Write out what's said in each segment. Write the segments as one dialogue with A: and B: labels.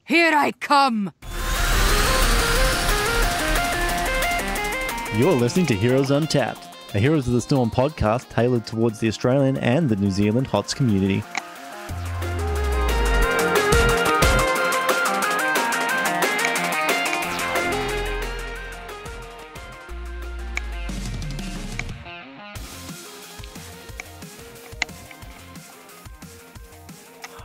A: Here I come!
B: You're listening to Heroes Untapped, a Heroes of the Storm podcast tailored towards the Australian and the New Zealand HOTS community.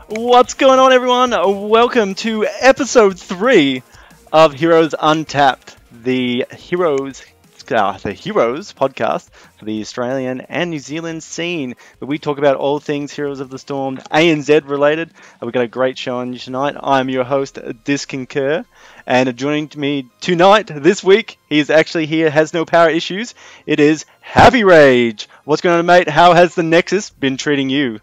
B: What's going on, everyone? Welcome to episode 3 of Heroes Untapped, the Heroes podcast for the Australian and New Zealand scene, where we talk about all things Heroes of the Storm, ANZ related. We've got a great show on you tonight. I'm your host, Disconcur, and joining me tonight, this week, he's actually here, has no power issues. It is HappyRage. What's going on, mate? How has the Nexus been treating you?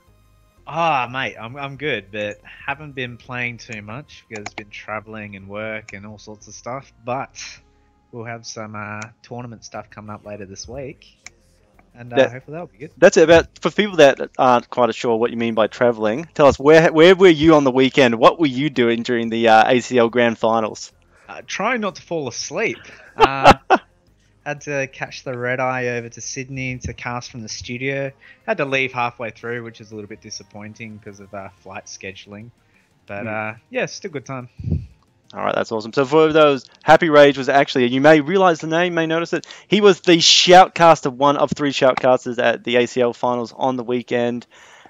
C: Mate, I'm good, but haven't been playing too much because it's been traveling and work and all sorts of stuff. But we'll have some tournament stuff coming up later this week, and hopefully that'll be good.
B: That's it. For people that aren't quite sure what you mean by traveling, tell us where were you on the weekend? What were you doing during the ACL Grand Finals?
C: Trying not to fall asleep. Had to catch the red eye over to Sydney to cast from the studio. Had to leave halfway through, which is a little bit disappointing because of flight scheduling. But yeah, still good time. All
B: right, that's awesome. So for those, HappyRage was actually, you may realize the name, may notice it, he was the shoutcaster, one of 3 shoutcasters at the ACL Finals on the weekend.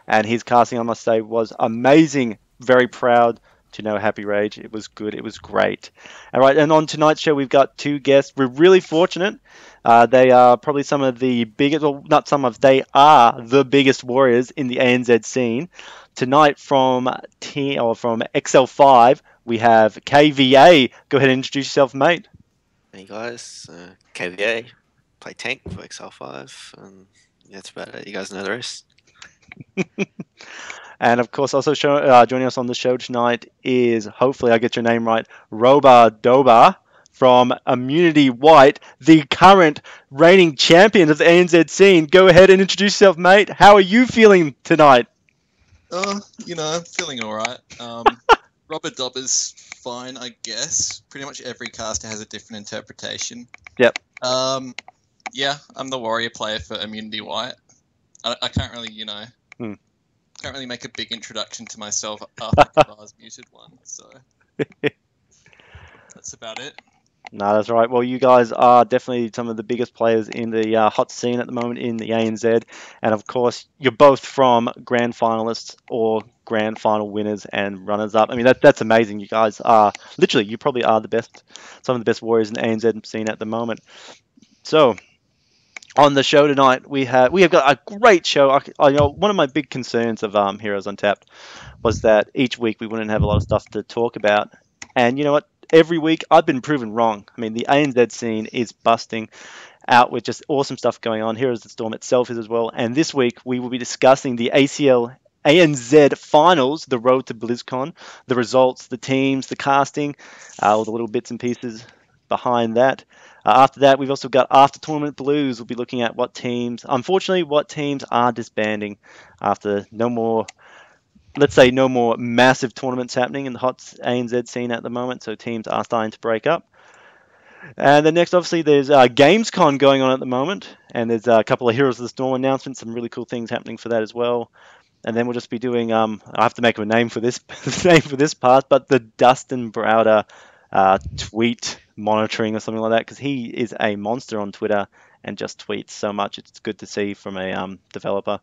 B: And his casting, I must say, was amazing. Very proud to know HappyRage. It was good. It was great. All right, and on tonight's show, we've got 2 guests. We're really fortunate. They are probably some of the biggest, well, not some of, they are the biggest warriors in the ANZ scene. Tonight from XL5, we have KVA. Go ahead and introduce yourself, mate.
D: Hey guys, KVA, play tank for XL5, and yeah, that's about it. You guys know the rest.
B: And of course, also joining us on the show tonight is, hopefully I get your name right, Robdobah from Immunity White, the current reigning champion of the ANZ scene. Go ahead and introduce yourself, mate. How are you feeling tonight?
E: I'm feeling all right. Robdobah's fine, I guess. Pretty much every caster has a different interpretation.
B: Yep.
E: Yeah, I'm the warrior player for Immunity White. I can't really, can't really make a big introduction to myself after Kabar's muted one, so that's about it.
B: No, that's right. Well, you guys are definitely some of the biggest players in the hot scene at the moment in the ANZ, and of course, you're both from grand finalists or grand final winners and runners-up. I mean, that's amazing. You guys are literally, you probably are the best, some of the best warriors in the ANZ scene at the moment. So, on the show tonight, we have got a great show. One of my big concerns of Heroes Untapped was that each week we wouldn't have a lot of stuff to talk about. And you know what? Every week I've been proven wrong. I mean, the ANZ scene is busting out with just awesome stuff going on. Heroes of the Storm itself is as well. And this week we will be discussing the ACL ANZ finals, the road to BlizzCon, the results, the teams, the casting, all the little bits and pieces behind that. After that, we've also got After Tournament Blues. We'll be looking at what teams are disbanding after no more massive tournaments happening in the hot ANZ scene at the moment. So teams are starting to break up. And then next, obviously, there's Gamescon going on at the moment. And there's a couple of Heroes of the Storm announcements, some really cool things happening for that as well. And then we'll just be doing, I have to make a name for this part, but the Dustin Browder tweet monitoring or something like that, because he is a monster on Twitter and just tweets so much. It's good to see from a developer.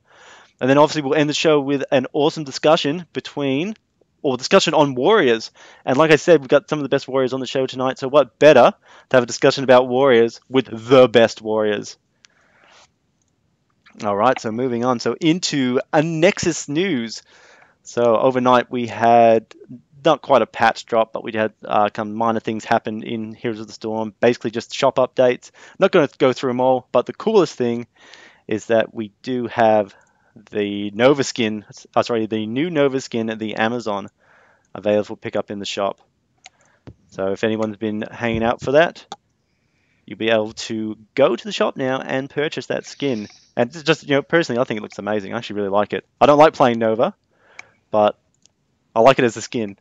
B: And then obviously we'll end the show with an awesome discussion on warriors. And like I said, we've got some of the best warriors on the show tonight, so what better to have a discussion about warriors with the best warriors. All right, so moving on. So into a Nexus news. So overnight we had not quite a patch drop, but we had some minor things happen in Heroes of the Storm. Basically just shop updates. Not going to go through them all, but the coolest thing is that we do have the Nova skin, the new Nova skin at the Amazon available for pickup in the shop. So if anyone's been hanging out for that, you'll be able to go to the shop now and purchase that skin. And just, personally, I think it looks amazing. I actually really like it. I don't like playing Nova, but I like it as a skin.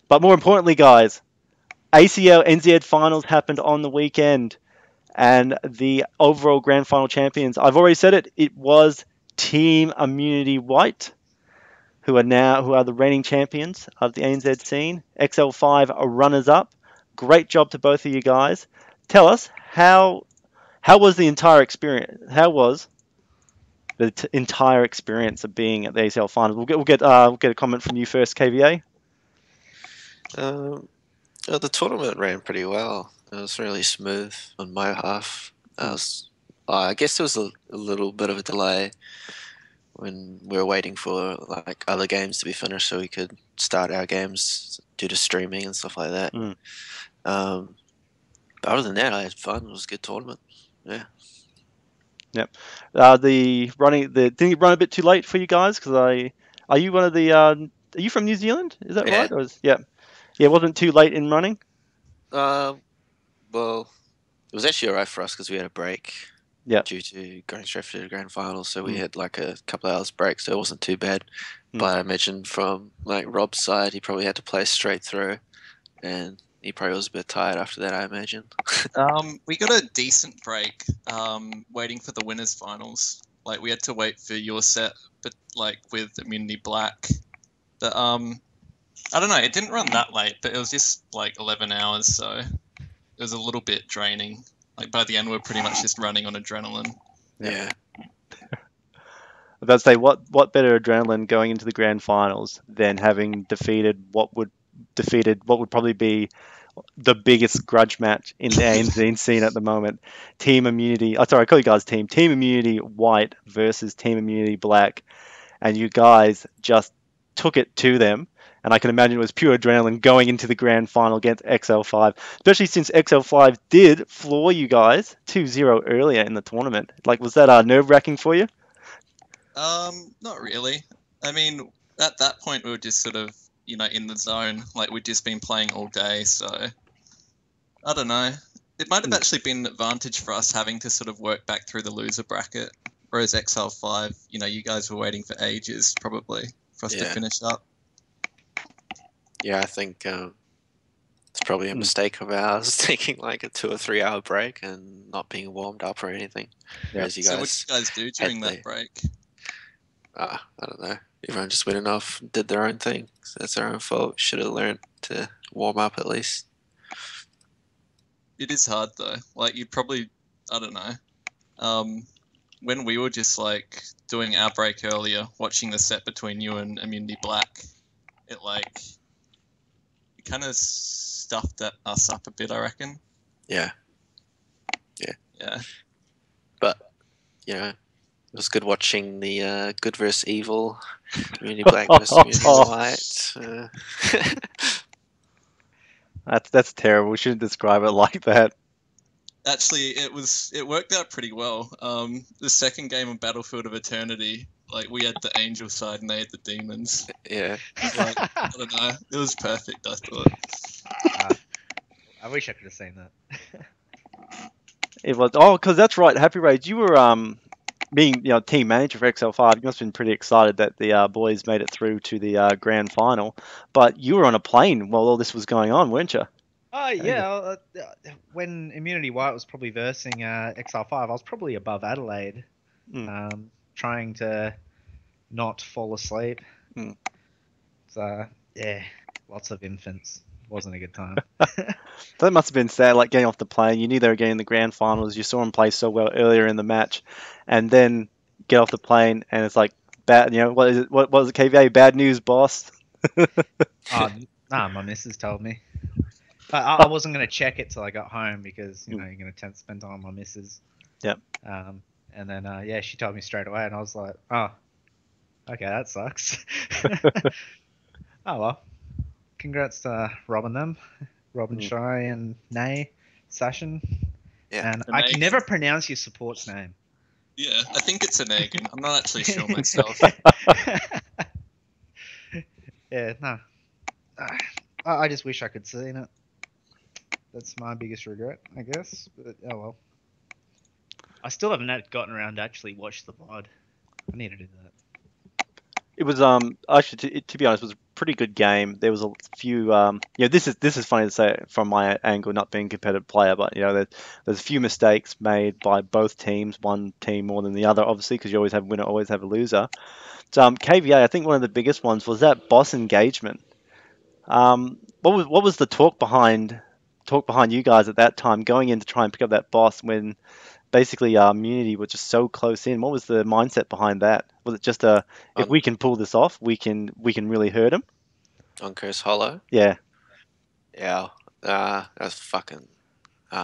B: But more importantly, guys, ACL NZ finals happened on the weekend, and the overall grand final champions, I've already said it, it was Team Immunity White, who are the reigning champions of the ANZ scene. XL5 are runners up. Great job to both of you guys. Tell us how was the entire experience? How was the entire experience of being at the ACL finals? We'll get a comment from you first, KVA.
D: The tournament ran pretty well. It was really smooth on my half. I guess there was a little bit of a delay when we were waiting for like other games to be finished so we could start our games due to streaming and stuff like that. But other than that, I had fun. It was a good tournament. Yeah.
B: Yep. Did you run a bit too late for you guys? Because are you one of the? Are you from New Zealand? Is that right? Or yeah. It wasn't too late in running.
D: Well, it was actually alright for us because we had a break.
B: Yeah.
D: Due to going straight to the grand final, so we had like a couple of hours break, so it wasn't too bad. But I imagine from like Rob's side, he probably had to play straight through, and he probably was a bit tired after that, I imagine.
E: We got a decent break waiting for the winners finals. Like we had to wait for your set, but like with Immunity Black. But I don't know, it didn't run that late, but it was just like 11 hours, so it was a little bit draining. Like by the end, we're pretty much just running on adrenaline.
D: Yeah.
B: I was about to say, what better adrenaline going into the grand finals than having defeated what would probably be the biggest grudge match in the ANZ scene at the moment. Team Immunity. Oh, sorry, I call you guys Team Immunity White versus Team Immunity Black, and you guys just took it to them. And I can imagine it was pure adrenaline going into the grand final against XL5, especially since XL5 did floor you guys 2-0 earlier in the tournament. Like, was that nerve-wracking for you?
E: Not really. I mean, at that point, we were just sort of, in the zone. Like, we'd just been playing all day, so I don't know. It might have actually been an advantage for us having to sort of work back through the loser bracket, whereas XL5, you guys were waiting for ages, probably, for us to finish up.
D: Yeah, I think it's probably a mistake of ours taking like a 2 or 3 hour break and not being warmed up or anything.
B: Yeah.
E: So what did you guys do during that break?
D: I don't know. Everyone just went off and did their own thing. So that's their own fault. Should have learned to warm up at least.
E: It is hard though. Like you probably, I don't know. When we were just like doing our break earlier, watching the set between you and Immunity Black, it kind of stuffed us up a bit, I reckon.
D: Yeah. But it was good watching the good versus evil, Immunity Black versus Immunity White.
B: That's terrible. We shouldn't describe it like that.
E: Actually, it worked out pretty well. The second game of Battlefield of Eternity, like we had the angel side and they had the demons.
D: Yeah.
E: Like, I don't know. It was perfect, I thought.
C: I wish I could have seen that.
B: It was because that's right, HappyRage. You were being team manager for XL5. You must have been pretty excited that the boys made it through to the grand final. But you were on a plane while all this was going on, weren't you?
C: Oh yeah. When Immunity White was probably versing XL5, I was probably above Adelaide, trying to not fall asleep. So yeah, lots of infants. Wasn't a good time.
B: That must have been sad, like getting off the plane. You knew they were getting the grand finals. You saw them play so well earlier in the match, and then get off the plane and it's like bad. What is it? What was it? KVA? Bad news, boss.
C: My missus told me. I wasn't going to check it till I got home because you're going to spend time with my missus.
B: Yep.
C: And then she told me straight away, and I was like, oh, okay, that sucks. Oh well. Congrats to Rob and them. Robin Shy and Neri, Sashin.
D: Yeah.
C: And I can never pronounce your support's name.
E: Yeah, I think it's an egg. I'm not actually sure myself.
C: Yeah, no. I just wish I could see it. That's my biggest regret, I guess. But oh well. I still haven't gotten around to actually watch the VOD. I need to do that.
B: It was actually to be honest, it was a pretty good game. There was a few this is funny to say from my angle, not being a competitive player, but there's a few mistakes made by both teams. One team more than the other, obviously, because you always have a winner, always have a loser. So KVA, I think one of the biggest ones was that boss engagement. What was the talk behind you guys at that time going in to try and pick up that boss when basically our immunity was just so close in? What was the mindset behind that? Was it just if
D: On
B: we can pull this off, we can really hurt him?
D: on Curse Hollow.
B: Yeah.
D: Yeah. That was fucking.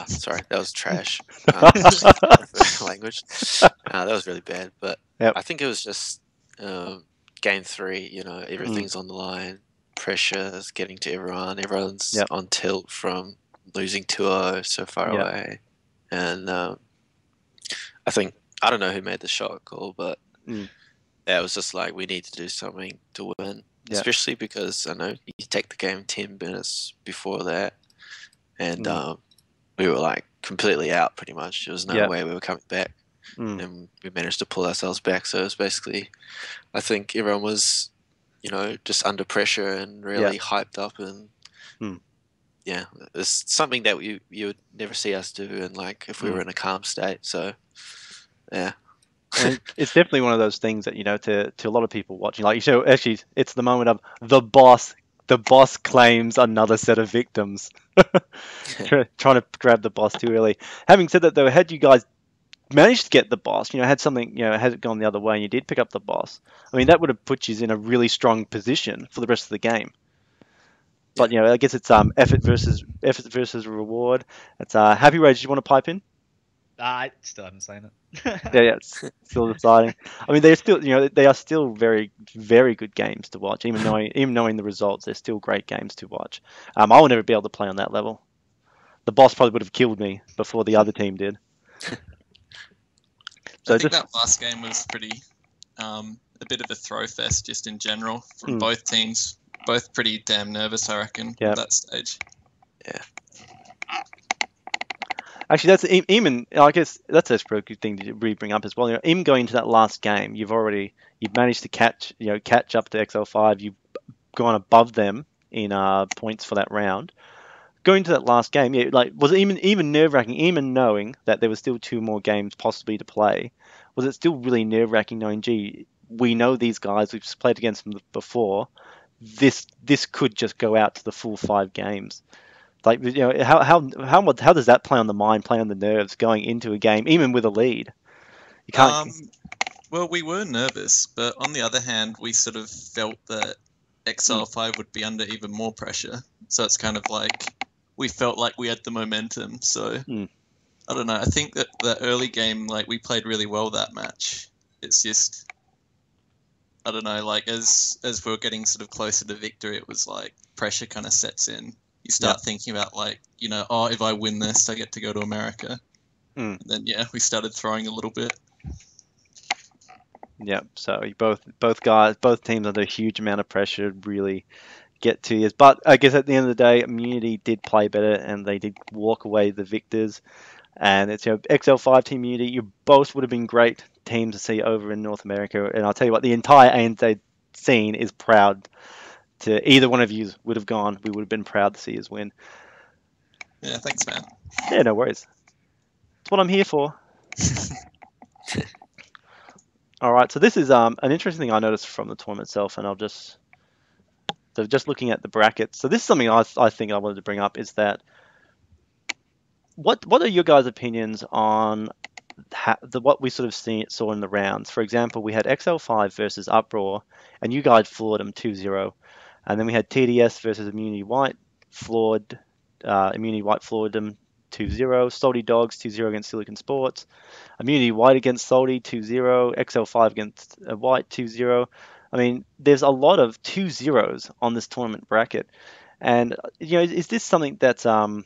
D: Sorry, that was trash. Language. That was really bad. But
B: Yep.
D: I think it was just game 3. You know, everything's on the line. Pressure is getting to everyone. Everyone's
B: Yep.
D: on tilt from losing 2-0 so far
B: Yep.
D: away. And I think, I don't know who made the shot call, but
B: Mm.
D: yeah, it was just like, we need to do something to win.
B: Yeah.
D: Especially because I know you take the game 10 minutes before that, and we were like completely out pretty much. There was no
B: Yeah.
D: way we were coming back,
B: Mm.
D: and we managed to pull ourselves back. So it was basically, I think everyone was, just under pressure and really hyped up, and yeah, it's something that you would never see us do, and like if we were in a calm state. So yeah.
B: And it's definitely one of those things that to a lot of people watching, like actually it's the moment of the boss claims another set of victims. Trying to grab the boss too early. Having said that though, had you guys managed to get the boss, had something, had it gone the other way and you did pick up the boss, I mean that would have put you in a really strong position for the rest of the game. But I guess it's effort versus reward. It's HappyRage. Do you want to pipe in?
C: I still haven't seen it.
B: Yeah, it's still deciding. I mean, they're still, they are still very, very good games to watch. Even knowing the results, they're still great games to watch. I will never be able to play on that level. The boss probably would have killed me before the other team did.
E: So I think that last game was pretty, a bit of a throw fest just in general from both teams. Both pretty damn nervous, I reckon, at that stage.
D: Yeah.
B: Actually, that's even. I guess that's a pretty good thing to really bring up as well. Even going into that last game, you've managed to catch up to XL5. You've gone above them in points for that round. Going to that last game, was it even nerve-wracking, even knowing that there was still 2 more games possibly to play? Was it still really nerve-wracking knowing, gee, we know these guys, we've played against them before. This could just go out to the full 5 games. Like, how does that play on the mind, play on the nerves going into a game, even with a lead? You can't.
E: Well, we were nervous, but on the other hand, we sort of felt that XL5 would be under even more pressure. So it's kind of like we felt like we had the momentum. So I don't know. I think that the early game, like we played really well that match. It's just, I don't know. Like as we were getting sort of closer to victory, it was like pressure kind of sets in. You start thinking about like, if I win this, I get to go to America. And then we started throwing a little bit.
B: Yeah, so both teams under a huge amount of pressure really get to you. But I guess at the end of the day, Immunity did play better and they did walk away the victors. And it's XL5 Team Immunity, you both would have been great teams to see over in North America. And I'll tell you what, the entire ANZ scene is proud to either one of you would have gone. We would have been proud to see us win.
E: Yeah, thanks, man.
B: Yeah, no worries. That's what I'm here for. All right, so this is an interesting thing I noticed from the tournament itself, and just looking at the brackets. So this is something I think I wanted to bring up is that what are your guys' opinions on what we sort of saw in the rounds? For example, we had XL5 versus Uproar, and you guys floored them 2-0. And then we had TDS versus Immunity White, Immunity White floored them 2-0. Salty Dogs 2-0 against Silicon Sports. Immunity White against Salty 2-0. XL5 against White 2-0. I mean, there's a lot of 2-0s on this tournament bracket. And, is this something that's, I feel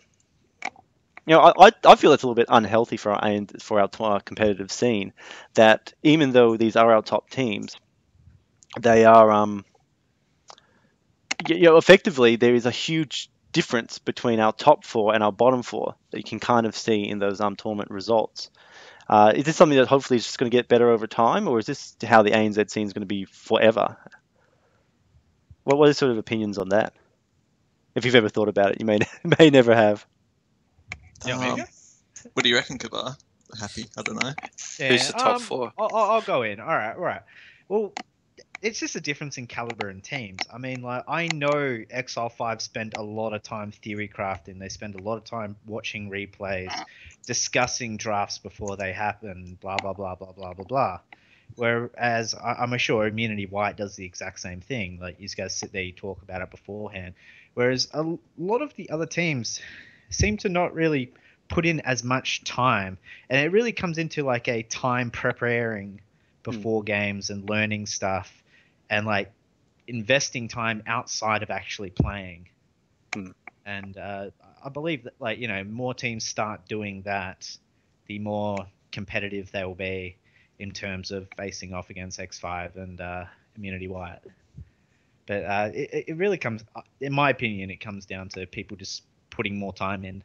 B: it's a little bit unhealthy for our competitive scene, that even though these are our top teams, they are, effectively there is a huge difference between our top 4 and our bottom 4 that you can kind of see in those tournament results. Is this something that hopefully is just going to get better over time, or is this how the ANZ scene is going to be forever? What are sort of opinions on that? If you've ever thought about it, you may never have.
C: Yeah, maybe.
E: What do you reckon, Kabar? Happy? I don't know.
C: Yeah,
D: Who's the top four?
C: I'll go in. All right. Well, it's just a difference in caliber and teams. I mean, like, I know Exile 5 spend a lot of time theory crafting. They spend a lot of time watching replays, discussing drafts before they happen, blah, blah, blah, blah, blah, blah, blah. Whereas I'm sure Immunity White does the exact same thing. Like, you guys sit there, you talk about it beforehand. Whereas a lot of the other teams seem to not really put in as much time. And it really comes into like a time preparing before games and learning stuff and like investing time outside of actually playing. And I believe that, like, you know, more teams start doing that, the more competitive they will be in terms of facing off against X5 and Immunity White. But it really comes, in my opinion, it comes down to people just putting more time in,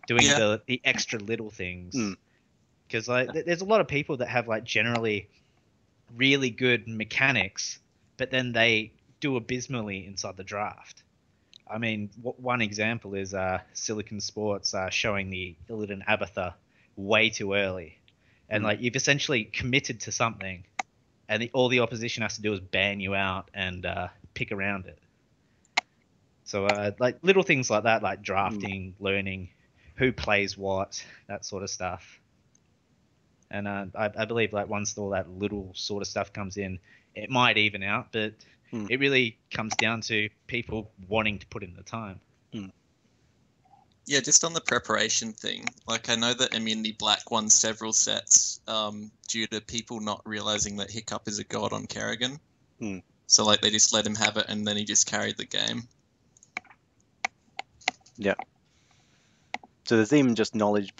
C: doing the extra little things. Because like there's a lot of people that have like generally really good mechanics, but then they do abysmally inside the draft. I mean, one example is Silicon Sports showing the Illidan Abatha way too early. And like you've essentially committed to something, and all the opposition has to do is ban you out and pick around it. So like little things like that, like drafting, learning who plays what, that sort of stuff. And I believe like once all that little sort of stuff comes in, it might even out, but it really comes down to people wanting to put in the time.
E: Yeah, just on the preparation thing, like I know that Immunity Black won several sets due to people not realizing that Hiccup is a god on Kerrigan. So like they just let him have it and then he just carried the game.
B: Yeah. So there's even just knowledge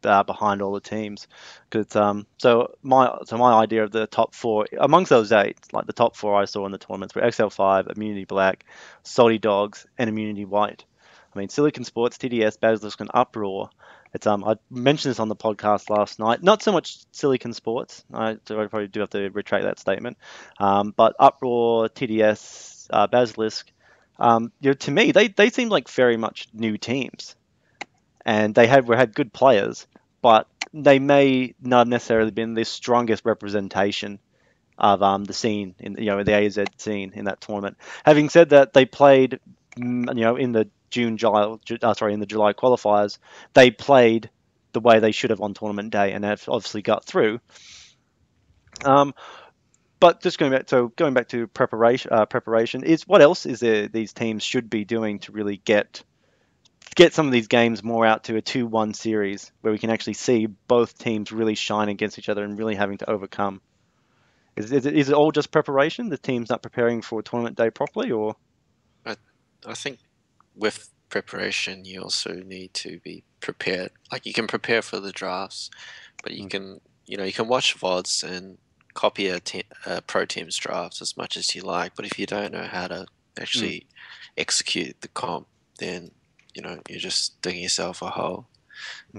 B: behind all the teams. Because so my idea of the top four amongst those 8, like the top 4 I saw in the tournaments were XL5, Immunity Black, Salty Dogs, and Immunity White. I mean, Silicon Sports, TDS, Basilisk, and Uproar. It's I mentioned this on the podcast last night. Not so much Silicon Sports. I probably do have to retract that statement. But Uproar, TDS, Basilisk. To me, they seem like very much new teams, and they had good players, but they may not necessarily been the strongest representation of the scene in the ANZ scene in that tournament. Having said that, they played in the in the July qualifiers, they played the way they should have on tournament day, and have obviously got through. But just going back to preparation is what else is there these teams should be doing to really get some of these games more out to a 2-1 series where we can actually see both teams really shine against each other and really having to overcome. Is it all just preparation? The team's not preparing for a tournament day properly, or?
D: I think with preparation, you also need to be prepared. Like you can prepare for the drafts, but you can watch VODs and copy a pro team's drafts as much as you like. But if you don't know how to actually execute the comp, then you're just digging yourself a hole.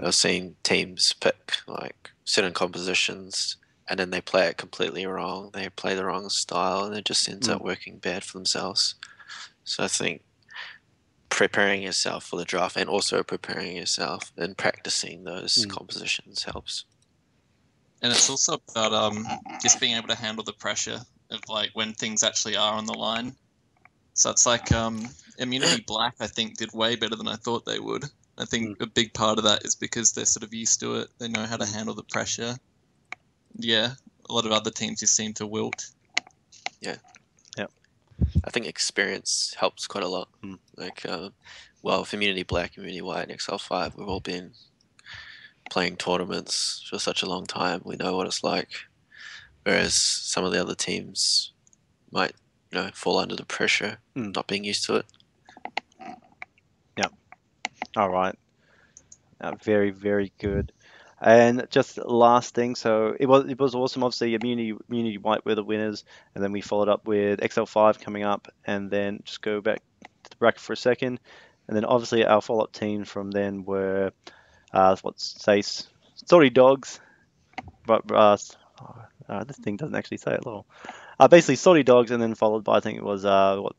D: I've seen teams pick like certain compositions and then they play it completely wrong. They play the wrong style and it just ends up working bad for themselves. So I think preparing yourself for the draft and also preparing yourself and practicing those compositions helps.
E: And it's also about just being able to handle the pressure of like when things actually are on the line. So it's like Immunity Black, I think, did way better than I thought they would. I think a big part of that is because they're sort of used to it. They know how to handle the pressure. Yeah, a lot of other teams just seem to wilt.
D: Yeah. I think experience helps quite a lot. Like, with Immunity Black, Immunity White, and XL5, we've all been playing tournaments for such a long time. We know what it's like. Whereas some of the other teams might, fall under the pressure, not being used to it.
B: Yeah. All right. Very, very good. And just last thing, so it was awesome. Obviously, Immunity White were the winners, and then we followed up with XL5 coming up, and then just go back to the bracket for a second, and then obviously our follow-up team from then were Sorry Dogs, but this thing doesn't actually say it at all. Basically Salty Dogs, and then followed by I think it was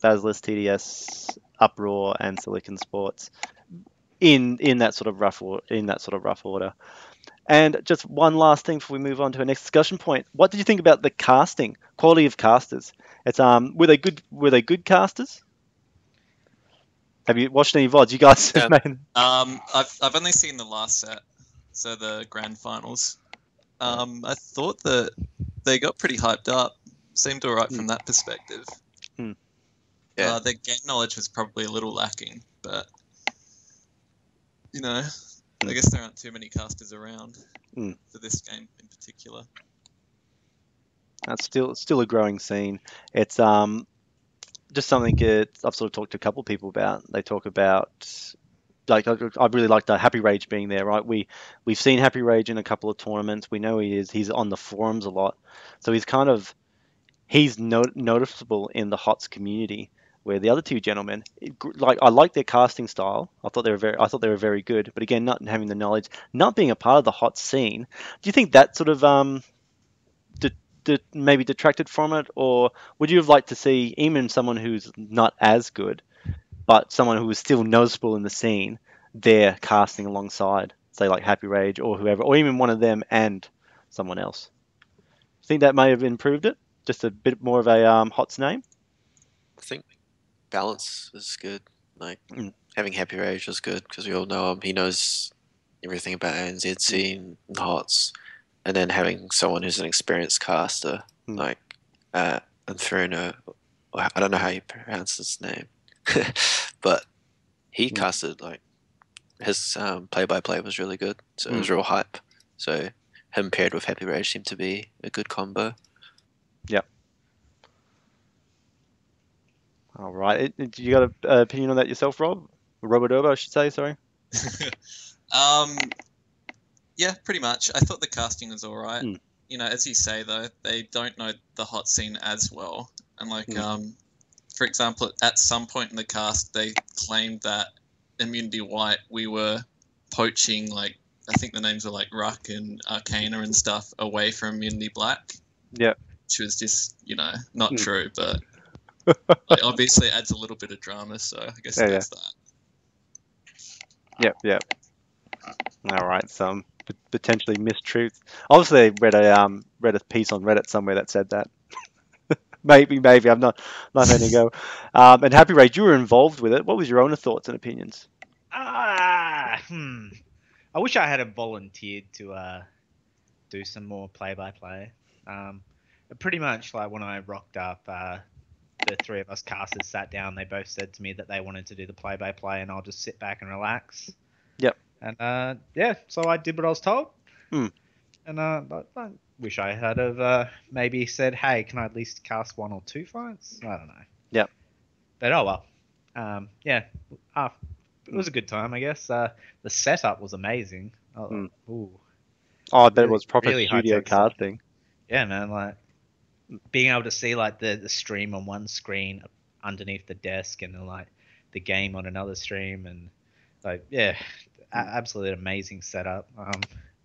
B: Basilisk, TDS, Uproar, and Silicon Sports in that sort of rough order. And just one last thing before we move on to our next discussion point. What did you think about the casting, quality of casters? It's were they good casters? Have you watched any VODs? You guys
D: Yeah.
B: made...
E: I've only seen the last set, so the grand finals. I thought that they got pretty hyped up. Seemed alright from that perspective.
D: Yeah.
E: Their game knowledge was probably a little lacking, but I guess there aren't too many casters around for this game in particular.
B: That's still a growing scene. It's just something I've sort of talked to a couple of people about. They talk about, like, I really like the HappyRage being there, right? We've seen HappyRage in a couple of tournaments. We know he's on the forums a lot, so he's noticeable in the HOTS community. Where the other two gentlemen, I like their casting style. I thought they were very good. But again, not having the knowledge, not being a part of the HOTS scene. Do you think that sort of maybe detracted from it, or would you have liked to see even someone who's not as good, but someone who was still noticeable in the scene, there casting alongside, say like HappyRage or whoever, or even one of them and someone else? Think that may have improved it, just a bit more of a HOTS name.
D: I think balance is good. Like having HappyRage was good because we all know him. He knows everything about ANZ scene and HOTS. And then having someone who's an experienced caster, like Inferno, I don't know how you pronounce his name, but he casted, like, his play-by-play was really good, so it was real hype. So him paired with HappyRage seemed to be a good combo.
B: Yep. All right. You got an opinion on that yourself, Rob? Robdobah, I should say. Sorry.
E: Yeah, pretty much. I thought the casting was all right. As you say, though, they don't know the hot scene as well. And, like, for example, at some point in the cast, they claimed that Immunity White, we were poaching, like, I think the names were, like, Ruck and Arcana and stuff away from Immunity Black.
B: Yeah.
E: Which was just, not true, but like, obviously it adds a little bit of drama, so I guess that's that.
B: Yep. All right, some potentially mistruths. Obviously, I read a piece on Reddit somewhere that said that. maybe I'm not letting it go. And HappyRage, you were involved with it. What was your own thoughts and opinions?
C: I wish I had volunteered to do some more play-by-play. Pretty much like when I rocked up, the three of us casters sat down. They both said to me that they wanted to do the play-by-play, and I'll just sit back and relax.
B: Yep.
C: And so I did what I was told. And I wish I had have maybe said, hey, can I at least cast one or two fights? I don't know.
B: Yep.
C: But oh well. It was a good time, I guess. The setup was amazing.
B: Oh, I bet it was proper
C: really
B: studio casting.
C: Yeah, man. Like being able to see like the stream on one screen underneath the desk, and then like the game on another stream, and like absolutely amazing setup.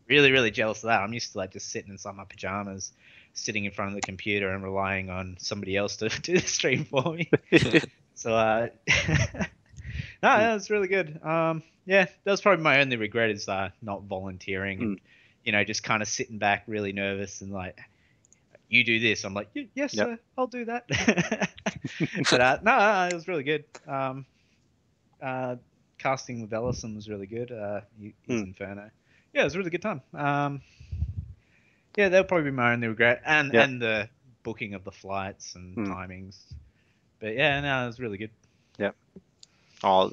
C: Really, really jealous of that. I'm used to like just sitting inside my pajamas, sitting in front of the computer and relying on somebody else to do the stream for me. So no, that was really good. That was probably my only regret is not volunteering and just kind of sitting back, really nervous, and like, you do this. I'm like, yes, sir, I'll do that. But no, it was really good. Casting with Ellison was really good. He's Inferno. Yeah, it was a really good time. That'll probably be my only regret, and the booking of the flights and timings. But no, it was really good.
B: Yep. Oh,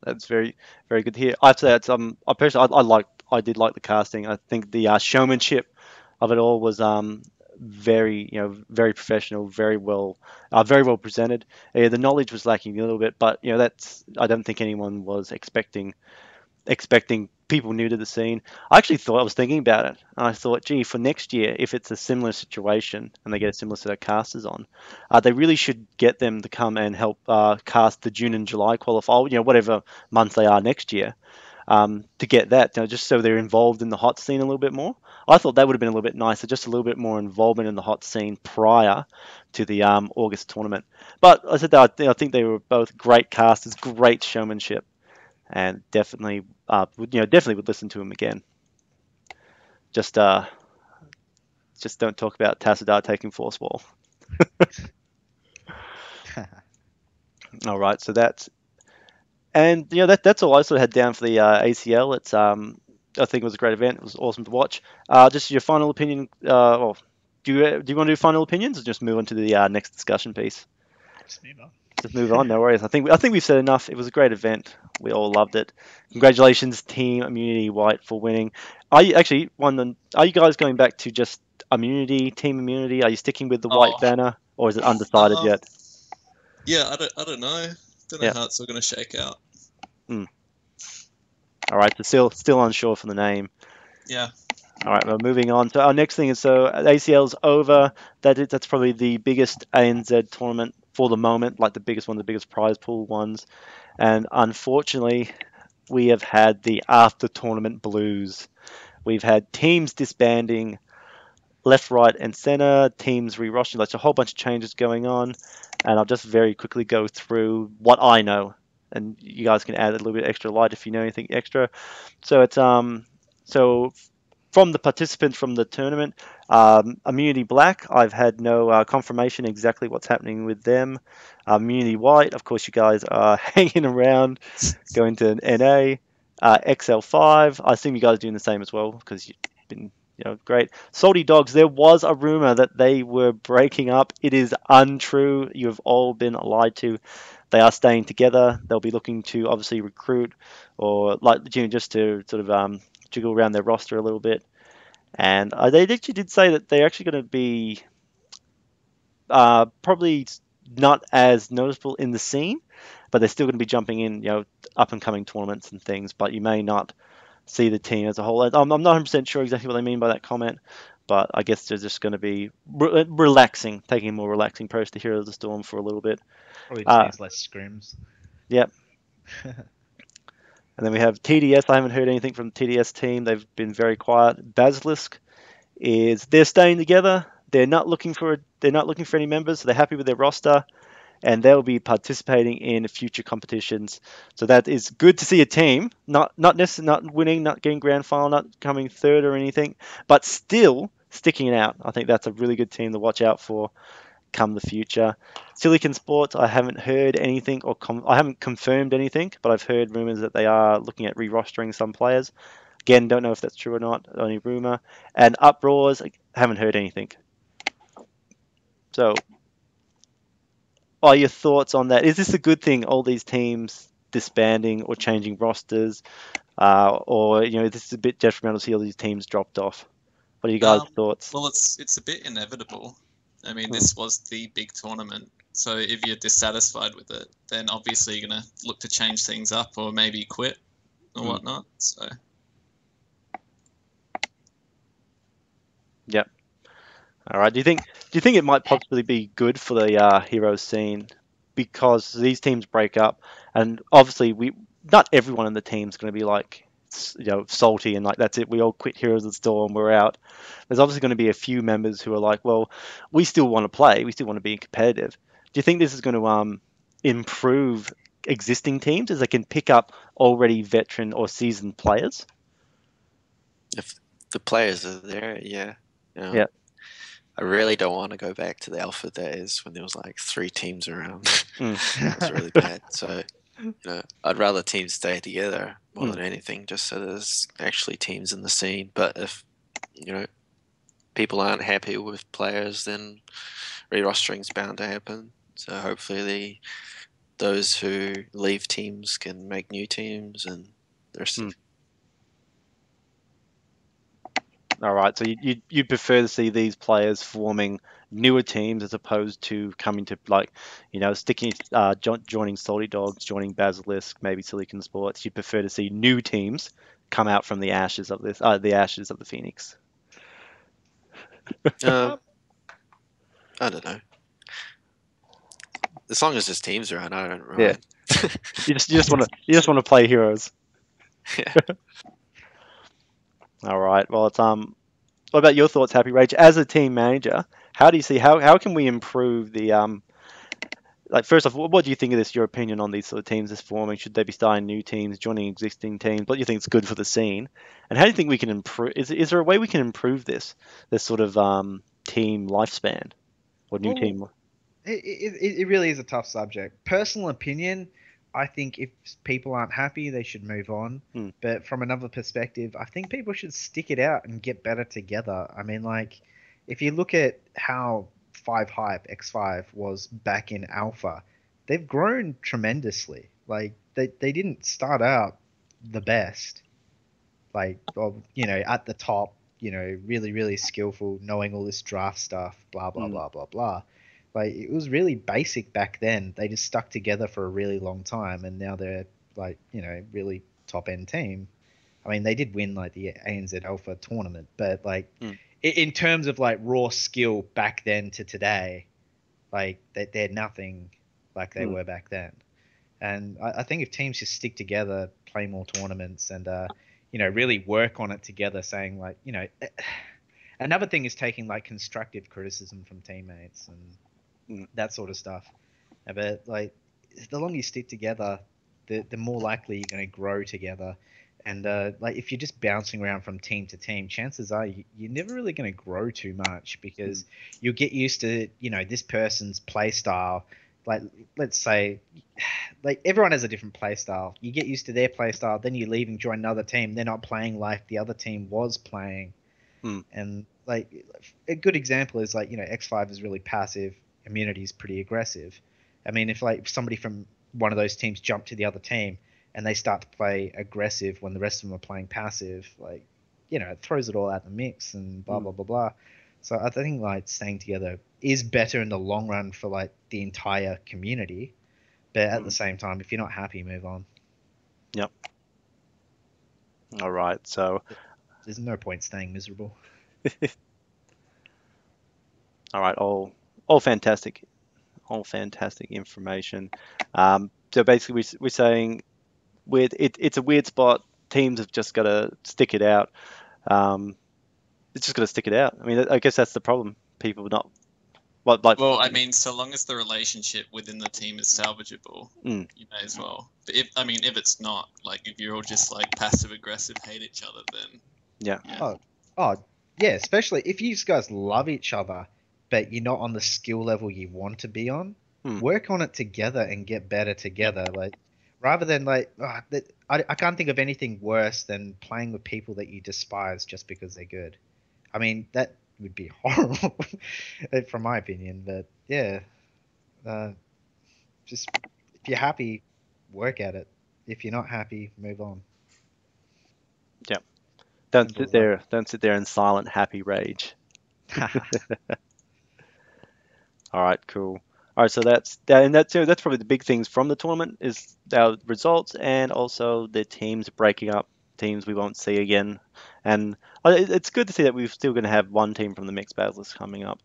B: that's very, very good to hear. I'd say it's I did like the casting. I think the showmanship of it all was very professional, very well presented. The knowledge was lacking a little bit, but I don't think anyone was expecting people new to the scene. I was thinking about it, and I thought, gee, for next year, if it's a similar situation and they get a similar set of casters on, they really should get them to come and help cast the June and July qualifier, whatever months they are next year. to get that, just so they're involved in the hot scene a little bit more. I thought that would have been a little bit nicer, just a little bit more involvement in the hot scene prior to the August tournament. But I said that I think they were both great casters, great showmanship, and definitely, definitely would listen to them again. Just don't talk about Tassadar taking force wall. All right, so that's that's all I sort of had down for the ACL. It's I think it was a great event. It was awesome to watch. Just your final opinion. Well, do you want to do final opinions, or just move on to the next discussion piece?
C: Just move on.
B: Just move on. No worries. I think we've said enough. It was a great event. We all loved it. Congratulations, Team Immunity White, for winning. Are you guys going back to just immunity, Team Immunity? Are you sticking with the white banner, or is it undecided yet?
E: Yeah, I don't know. Don't know how it's all going to shake out.
B: All right, so still unsure for the name.
E: Yeah.
B: All right, well, moving on. So our next thing is, so ACL's over. That's probably the biggest ANZ tournament for the moment, like the biggest one, the biggest prize pool ones. And unfortunately, we have had the after tournament blues. We've had teams disbanding left, right, and center, teams re-rostering. There's a whole bunch of changes going on. And I'll just very quickly go through what I know, and you guys can add a little bit extra light if you know anything extra. So it's so from the participants from the tournament, Immunity Black, I've had no confirmation exactly what's happening with them. Immunity White, of course, you guys are hanging around, going to NA. XL5, I assume you guys are doing the same as well, because you've been great. Salty Dogs, there was a rumor that they were breaking up. It is untrue. You've all been lied to. They are staying together. They'll be looking to obviously recruit, or just to sort of jiggle around their roster a little bit. And they actually did say that they're actually going to be probably not as noticeable in the scene, but they're still going to be jumping in, up and coming tournaments and things. But you may not see the team as a whole. I'm not 100% sure exactly what they mean by that comment, but I guess they're just going to be relaxing, taking a more relaxing approach to Heroes of the Storm for a little bit.
C: Probably just means less scrims.
B: Yep. And then we have TDS. I haven't heard anything from the TDS team. They've been very quiet. Basilisk they're staying together. They're not looking for any members. So they're happy with their roster, and they'll be participating in future competitions. So that is good to see a team not necessarily not winning, not getting grand final, not coming third or anything, but still sticking it out. I think that's a really good team to watch out for come the future. Silicon Sports, I haven't heard anything, or I haven't confirmed anything, but I've heard rumors that they are looking at re-rostering some players. Again, don't know if that's true or not, only rumor. And Uproars, I haven't heard anything. So, what are your thoughts on that? Is this a good thing, all these teams disbanding or changing rosters? Or, this is a bit detrimental to see all these teams dropped off. What are you guys' thoughts?
E: Well, it's a bit inevitable. I mean, this was the big tournament. So if you're dissatisfied with it, then obviously you're going to look to change things up or maybe quit or whatnot. So.
B: Yep. All right. Do you think it might possibly be good for the Heroes scene, because these teams break up, and obviously not everyone in the team is going to be like salty and like that's it, we all quit Heroes of the Storm, we're out. There's obviously going to be a few members who are like, well, we still want to play, we still want to be competitive. Do you think this is going to improve existing teams as they can pick up already veteran or seasoned players?
D: If the players are there, yeah.
B: Yeah.
D: I really don't want to go back to the alpha days when there was like 3 teams around. It was really bad. So, I'd rather teams stay together more than anything, just so there's actually teams in the scene. But if, people aren't happy with players, then re-rostering's bound to happen. So hopefully those who leave teams can make new teams and the rest of
B: All right, so you'd prefer to see these players forming newer teams as opposed to coming to joining Salty Dogs, joining Basilisk, maybe Silicon Sports. You'd prefer to see new teams come out from the ashes of the Phoenix.
D: I don't know. As long as there's teams around, I don't really.
B: Yeah. You just want to play Heroes.
D: Yeah.
B: All right. Well, it's what about your thoughts, HappyRage, as a team manager? How do you see how can we improve the like first off, what do you think of this? Your opinion on these sort of teams that's forming? Should they be starting new teams, joining existing teams? What do you think is good for the scene? And how do you think we can improve? Is there a way we can improve this sort of team lifespan or new
C: Well,
B: team?
C: it really is a tough subject. Personal opinion, I think if people aren't happy, they should move on.
B: Hmm.
C: But from another perspective, I think people should stick it out and get better together. I mean, like, if you look at how 5 Hype X5 was back in Alpha, they've grown tremendously. Like, they didn't start out the best, like, at the top, really, really skillful, knowing all this draft stuff, blah, blah,
B: Hmm.
C: blah, blah, blah. Like, it was really basic back then. They just stuck together for a really long time, and now they're, like, really top-end team. I mean, they did win, like, the ANZ Alpha tournament, but, like,
B: Hmm.
C: in terms of, like, raw skill back then to today, like, they're nothing like they
B: Hmm.
C: were back then. And I think if teams just stick together, play more tournaments, and really work on it together, saying like, another thing is taking like constructive criticism from teammates and that sort of stuff. But like, the longer you stick together, the more likely you're going to grow together. And like, if you're just bouncing around from team to team, chances are you're never really going to grow too much, because you'll get used to this person's play style. Like, let's say, like, everyone has a different play style. You get used to their play style, then you leave and join another team. They're not playing like the other team was playing. And like, a good example is like, X5 is really passive, Immunity is pretty aggressive. I mean, if like somebody from one of those teams jump to the other team and they start to play aggressive when the rest of them are playing passive, like, it throws it all out the mix and blah, blah, blah, blah. So I think like staying together is better in the long run for like the entire community. But at the same time, if you're not happy, move on.
B: Yep. All right. So
C: There's no point staying miserable.
B: all right. All fantastic. All fantastic information. So basically, we're saying it's a weird spot. Teams have just got to stick it out. It's just got to stick it out. I mean, I guess that's the problem. People not like.
E: Well, I mean, so long as the relationship within the team is salvageable, you may as well. But if it's not, like, if you're all just like passive aggressive, hate each other, then
B: Yeah.
C: Oh, yeah. Especially if you guys love each other, but you're not on the skill level you want to be on. Work on it together and get better together. Like, rather than like, I can't think of anything worse than playing with people that you despise just because they're good. I mean, that would be horrible, from my opinion. But yeah, just if you're happy, work at it. If you're not happy, move on.
B: Yeah. Don't sit there in silent happy rage. All right, cool. All right, so that's probably the big things from the tournament is our results and also the teams breaking up, teams we won't see again. And it's good to see that we're still going to have one team from the mixed battles coming up.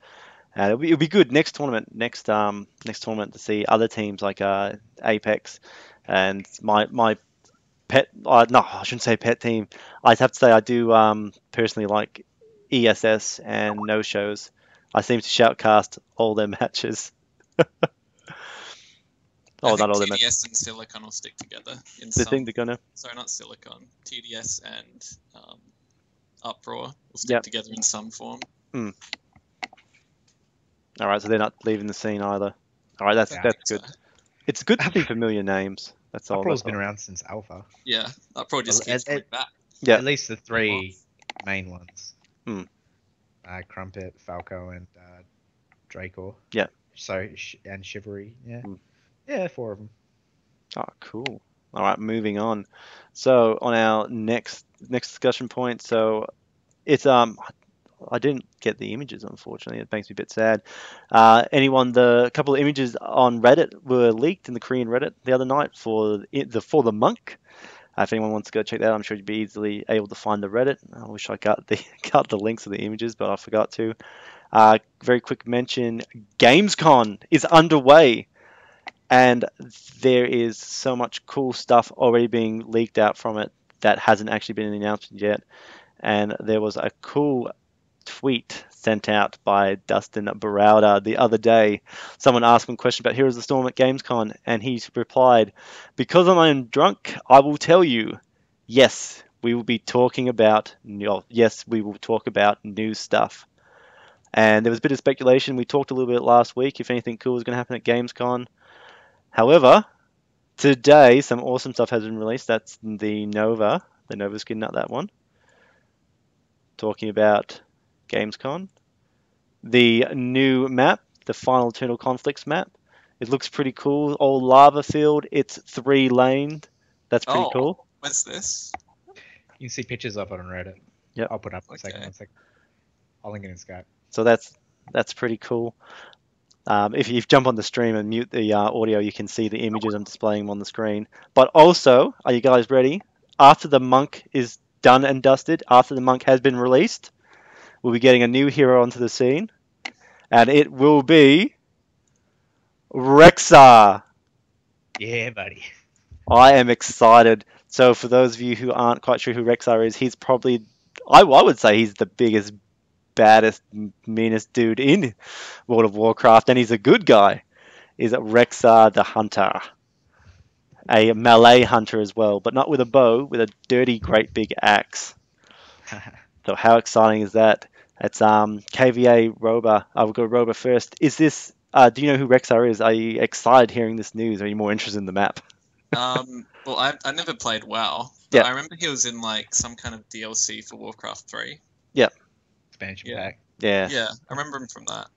B: It'll be good next tournament to see other teams like Apex and my pet. No, I shouldn't say pet team. I'd have to say I do personally like ESS and no shows. I seem to shoutcast all their matches.
E: I
B: not
E: think
B: all their matches.
E: TDS and Silicon will stick together in
B: The thing they're gonna.
E: Sorry, not Silicon. TDS and Uproar will stick together in some form.
B: All right, so they're not leaving the scene either. All right, that's good.
E: So.
B: It's good to see familiar names. That's all.
C: Uproar's been around since Alpha.
E: Yeah, Uproar just keeps coming back.
B: Yeah,
C: at least the 3 main ones. Crumpet, Falco, and Dracor.
B: Yeah.
C: So and Chivalry. Yeah. Yeah, 4 of them.
B: Oh, cool. All right, moving on. So on our next discussion point, so it's I didn't get the images, unfortunately. It makes me a bit sad. The couple of images on Reddit were leaked in the Korean Reddit the other night for the monk. If anyone wants to go check that out, I'm sure you'd be easily able to find the Reddit. I wish I got the links of the images, but I forgot to. Very quick mention: Gamescon is underway, and there is so much cool stuff already being leaked out from it. that hasn't actually been announced yet. And there was a cool tweet sent out by Dustin Barauda the other day. Someone asked him a question about Heroes of the Storm at Gamescom, and he replied, "Because I'm drunk, I will tell you, yes, we will be talking about, yes, we will talk about new stuff." And there was a bit of speculation. We talked a little bit last week if anything cool was going to happen at Gamescom. However, today some awesome stuff has been released. That's the Nova skin, not that one. Talking about Gamescom. The new map, the Final Eternal Conflicts map. It looks pretty cool. All lava field. It's 3-laned. That's pretty cool.
E: What's this?
C: You can see pictures of it on Reddit.
B: Yep.
C: I'll put up in a second. I'll link it in Skype.
B: So that's pretty cool. If you jump on the stream and mute the audio, you can see the images I'm displaying on the screen. But also, are you guys ready? After the monk is done and dusted, after the monk has been released, we'll be getting a new hero onto the scene, and it will be Rexar.
C: Yeah, buddy.
B: I am excited. So for those of you who aren't quite sure who Rexar is, he's probably, I would say he's the biggest, baddest, meanest dude in World of Warcraft, and he's a good guy. Is Rexar the Hunter. A melee hunter as well, but not with a bow, with a dirty, great big axe. So how exciting is that? It's KVA Roba. I will go Roba first. Is this? Do you know who Rexar is? Are you excited hearing this news? Are you more interested in the map?
E: Well, I never played WoW, but
B: Yeah.
E: I remember he was in like some kind of DLC for Warcraft 3.
C: Expansion
E: Yeah.
C: pack.
B: Yeah.
E: Yeah, I remember him from that.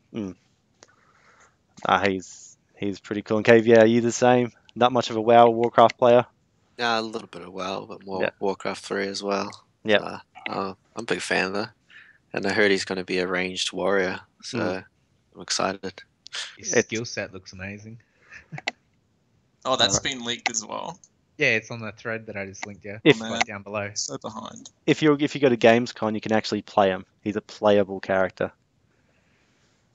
B: He's pretty cool. And KVA, are you the same? Not much of a WoW Warcraft player?
D: Yeah, a little bit of WoW, but more
B: Yeah.
D: Warcraft 3 as well.
B: Yeah.
D: I'm a big fan though. And I heard he's going to be a ranged warrior, so I'm excited.
C: His skill set looks amazing.
E: Oh, that's been leaked as well.
C: Yeah, it's on the thread that I just linked. Yeah,
B: If-
C: right down below.
E: So behind.
B: If you go to Gamescom, you can actually play him. He's a playable character.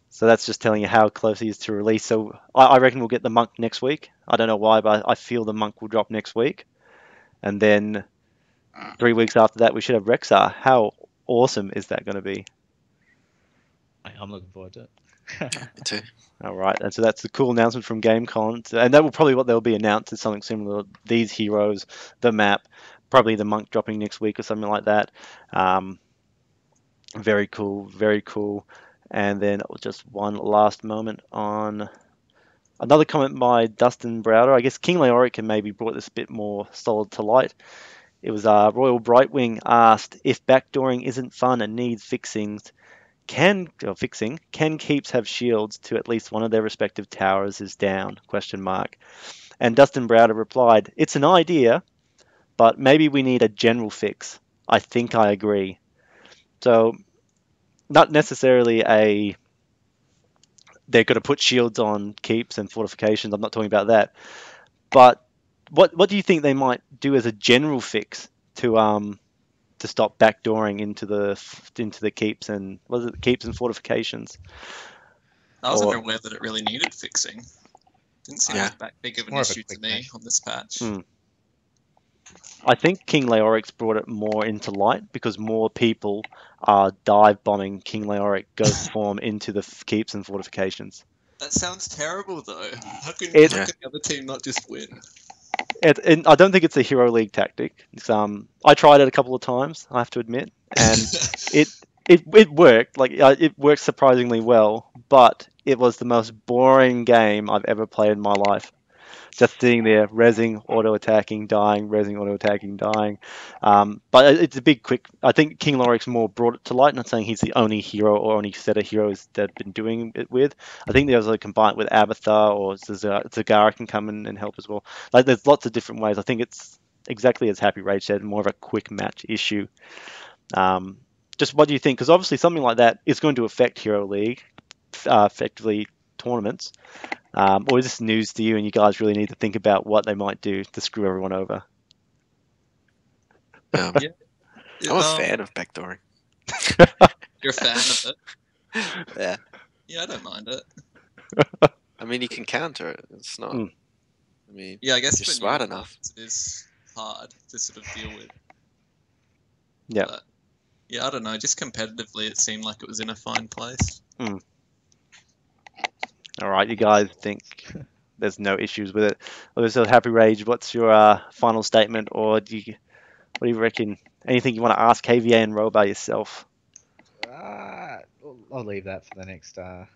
B: So that's just telling you how close he is to release. So I reckon we'll get the monk next week. I don't know why, but I feel the monk will drop next week. And then 3 weeks after that, we should have Rexar. How awesome is that going to be?
C: I'm looking forward to it.
D: Me too.
B: All right, and so that's the cool announcement from GameCon, and that will probably what they'll be announced is something similar. These heroes, the map, probably the monk dropping next week or something like that. Very cool, very cool. And then just one last moment on another comment by Dustin Browder. I guess King Leoric can maybe brought this a bit more solid to light. It was Royal Brightwing asked if backdooring isn't fun and needs fixing. Can keeps have shields to at least one of their respective towers is down? ? And Dustin Browder replied, "It's an idea, but maybe we need a general fix. I think I agree." So, not necessarily they're going to put shields on keeps and fortifications. I'm not talking about that. But what do you think they might do as a general fix to stop backdooring into the keeps and keeps and fortifications?
E: I wasn't aware that it really needed fixing. Didn't seem that big of an
C: more of a
E: issue to
C: quick
E: me
C: patch.
E: on this patch.
B: I think King Leoric's brought it more into light because more people are dive bombing King Leoric ghost form into the keeps and fortifications.
E: That sounds terrible, though. How can the other team not just win?
B: I don't think it's a Hero League tactic. I tried it a couple of times, I have to admit, and it worked. It worked surprisingly well, but it was the most boring game I've ever played in my life. Just sitting there, rezzing, auto-attacking, dying, rezzing, auto-attacking, dying. But it's a big quick... I think King Loric's more brought it to light. Not saying he's the only hero or only set of heroes that have been doing it with. I think there's a combined with Abathar or Zagara can come in and help as well. There's lots of different ways. I think it's exactly as HappyRage said, more of a quick match issue. Just what do you think? Because obviously something like that is going to affect Hero League, effectively tournaments. Or is this news to you and you guys really need to think about what they might do to screw everyone over?
D: I'm a fan of backdooring.
E: You're a fan of it?
D: Yeah.
E: Yeah, I don't mind it.
D: I mean, you can counter it. It's not... I mean,
E: yeah, I guess
D: you're
E: for
D: smart
E: new
D: enough.
E: ones, it is hard to sort of deal with.
B: Yeah.
E: But, yeah, I don't know. Just competitively, it seemed like it was in a fine place.
B: All right, you guys think there's no issues with it? Well, so HappyRage, what's your final statement, or what do you reckon? Anything you want to ask KVA and Robdobah yourself?
C: I'll leave that for the next topic.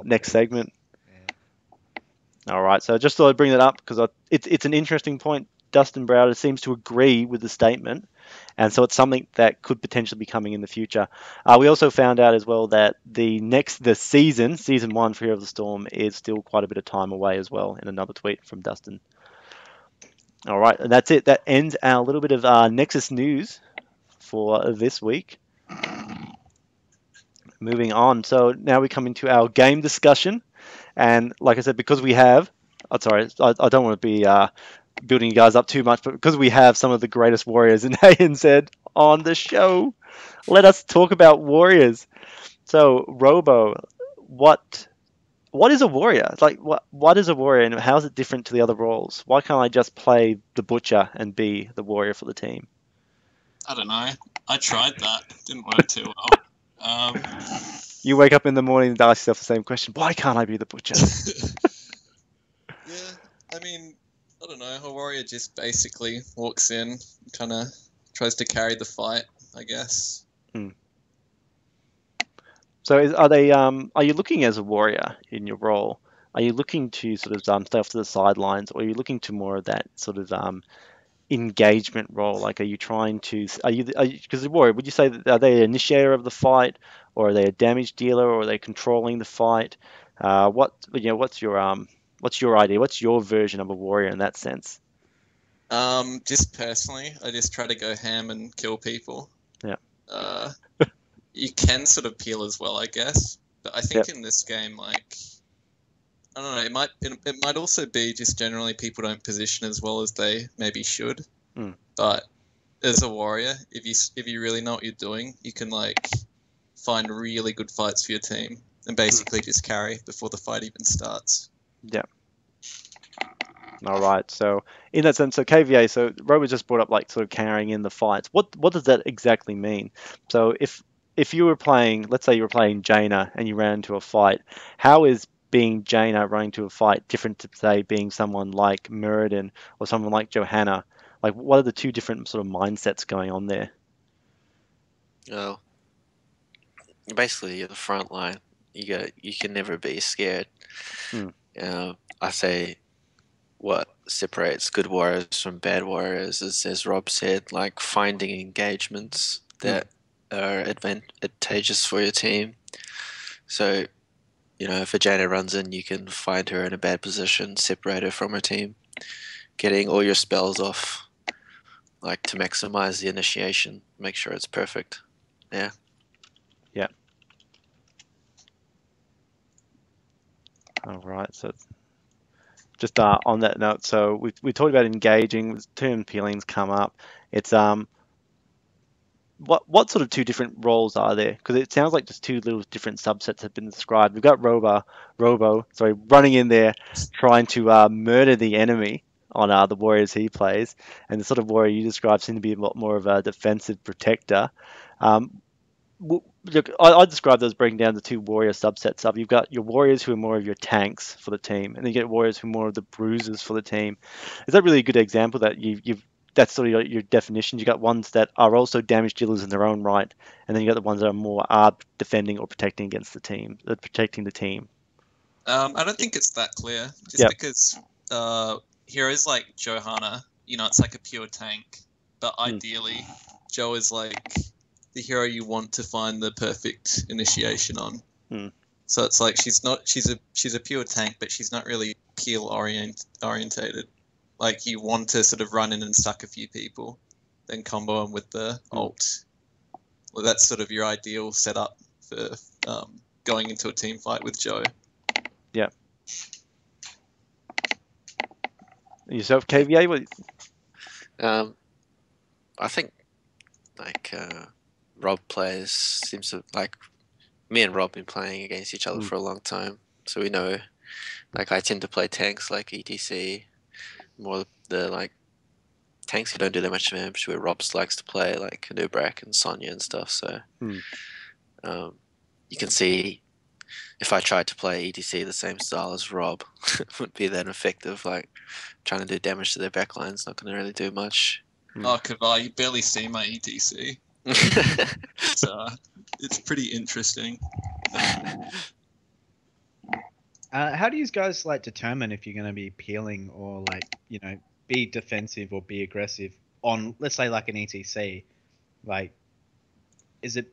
B: Next segment.
C: Yeah.
B: All right, so I just thought I'd bring that up because it's an interesting point. Dustin Browder seems to agree with the statement, and so it's something that could potentially be coming in the future. We also found out as well that the season 1 for Hero of the Storm is still quite a bit of time away as well, in another tweet from Dustin. All right, and that's it. That ends our little bit of Nexus news for this week. Moving on, so now we come into our game discussion, and like I said, because we have, sorry, I don't want to be building you guys up too much, but because we have some of the greatest warriors in ANZ on the show, let us talk about warriors. So, Robo, what is a warrior? Like, what is a warrior, and how is it different to the other roles? Why can't I just play the butcher and be the warrior for the team?
E: I don't know. I tried that. Didn't work too well.
B: You wake up in the morning and ask yourself the same question: why can't I be the butcher?
E: Yeah, I mean, I don't know. A warrior just basically walks in, kind of tries to carry the fight, I guess.
B: So, are you looking as a warrior in your role? Are you looking to sort of stay off to the sidelines, or are you looking to more of that sort of engagement role? Like, are you trying to? Because the warrior, would you say that are they an initiator of the fight, or are they a damage dealer, or are they controlling the fight? What's your idea? What's your version of a warrior in that sense?
E: Just personally, I just try to go ham and kill people.
B: Yeah.
E: You can sort of peel as well, I guess. But I think in this game, like, I don't know, it might also be just generally people don't position as well as they maybe should. But as a warrior, if you really know what you're doing, you can like find really good fights for your team and basically just carry before the fight even starts.
B: Yeah. All right. So in that sense, so KVA, so Robo just brought up like sort of carrying in the fights. What does that exactly mean? So if you were playing, let's say you were playing Jaina and you ran into a fight, how is being Jaina running to a fight different to say being someone like Muradin or someone like Johanna? Like, what are the two different sort of mindsets going on there?
D: Oh, basically you're the front line. You can never be scared. I say what separates good warriors from bad warriors is, as Rob said, like finding engagements that are advantageous for your team. So, if a Jaina runs in, you can find her in a bad position, separate her from her team, getting all your spells off, like to maximize the initiation, make sure it's perfect. Yeah.
B: Yeah. All right. So just on that note, so we talked about engaging. The term peelings come up. It's what sort of two different roles are there? Because it sounds like just two little different subsets have been described. We've got Robo, running in there, trying to murder the enemy on the warriors he plays, and the sort of warrior you described seem to be a lot more of a defensive protector. Look, I describe those breaking down the two warrior subsets up. You've got your warriors who are more of your tanks for the team, and then you get warriors who are more of the bruisers for the team. Is that really a good example that you've that's sort of your definition? You got ones that are also damage dealers in their own right, and then you got the ones that are more defending or protecting against the team, protecting the team.
E: I don't think it's that clear. Just because heroes like Johanna, it's like a pure tank, but ideally, Jo is like the hero you want to find the perfect initiation on. So it's like she's a pure tank, but she's not really peel orientated. Like you want to sort of run in and suck a few people, then combo them with the ult. Well, that's sort of your ideal setup for going into a team fight with Jo.
B: Yeah. Yourself, KVA? What?
D: I think like Rob seems to like me and Rob been playing against each other for a long time, so we know. Like I tend to play tanks like ETC, more the like tanks who don't do that much damage, where Robs likes to play, like Nubrak and Sonya and stuff. So you can see if I tried to play ETC the same style as Rob, it wouldn't be that effective. Like trying to do damage to their backline's not going to really do much.
E: Oh, Kavar, you barely see my ETC. So it's pretty interesting.
C: How do you guys like determine if you're going to be peeling or like, you know, be defensive or be aggressive on, let's say, like an ETC? Like, is it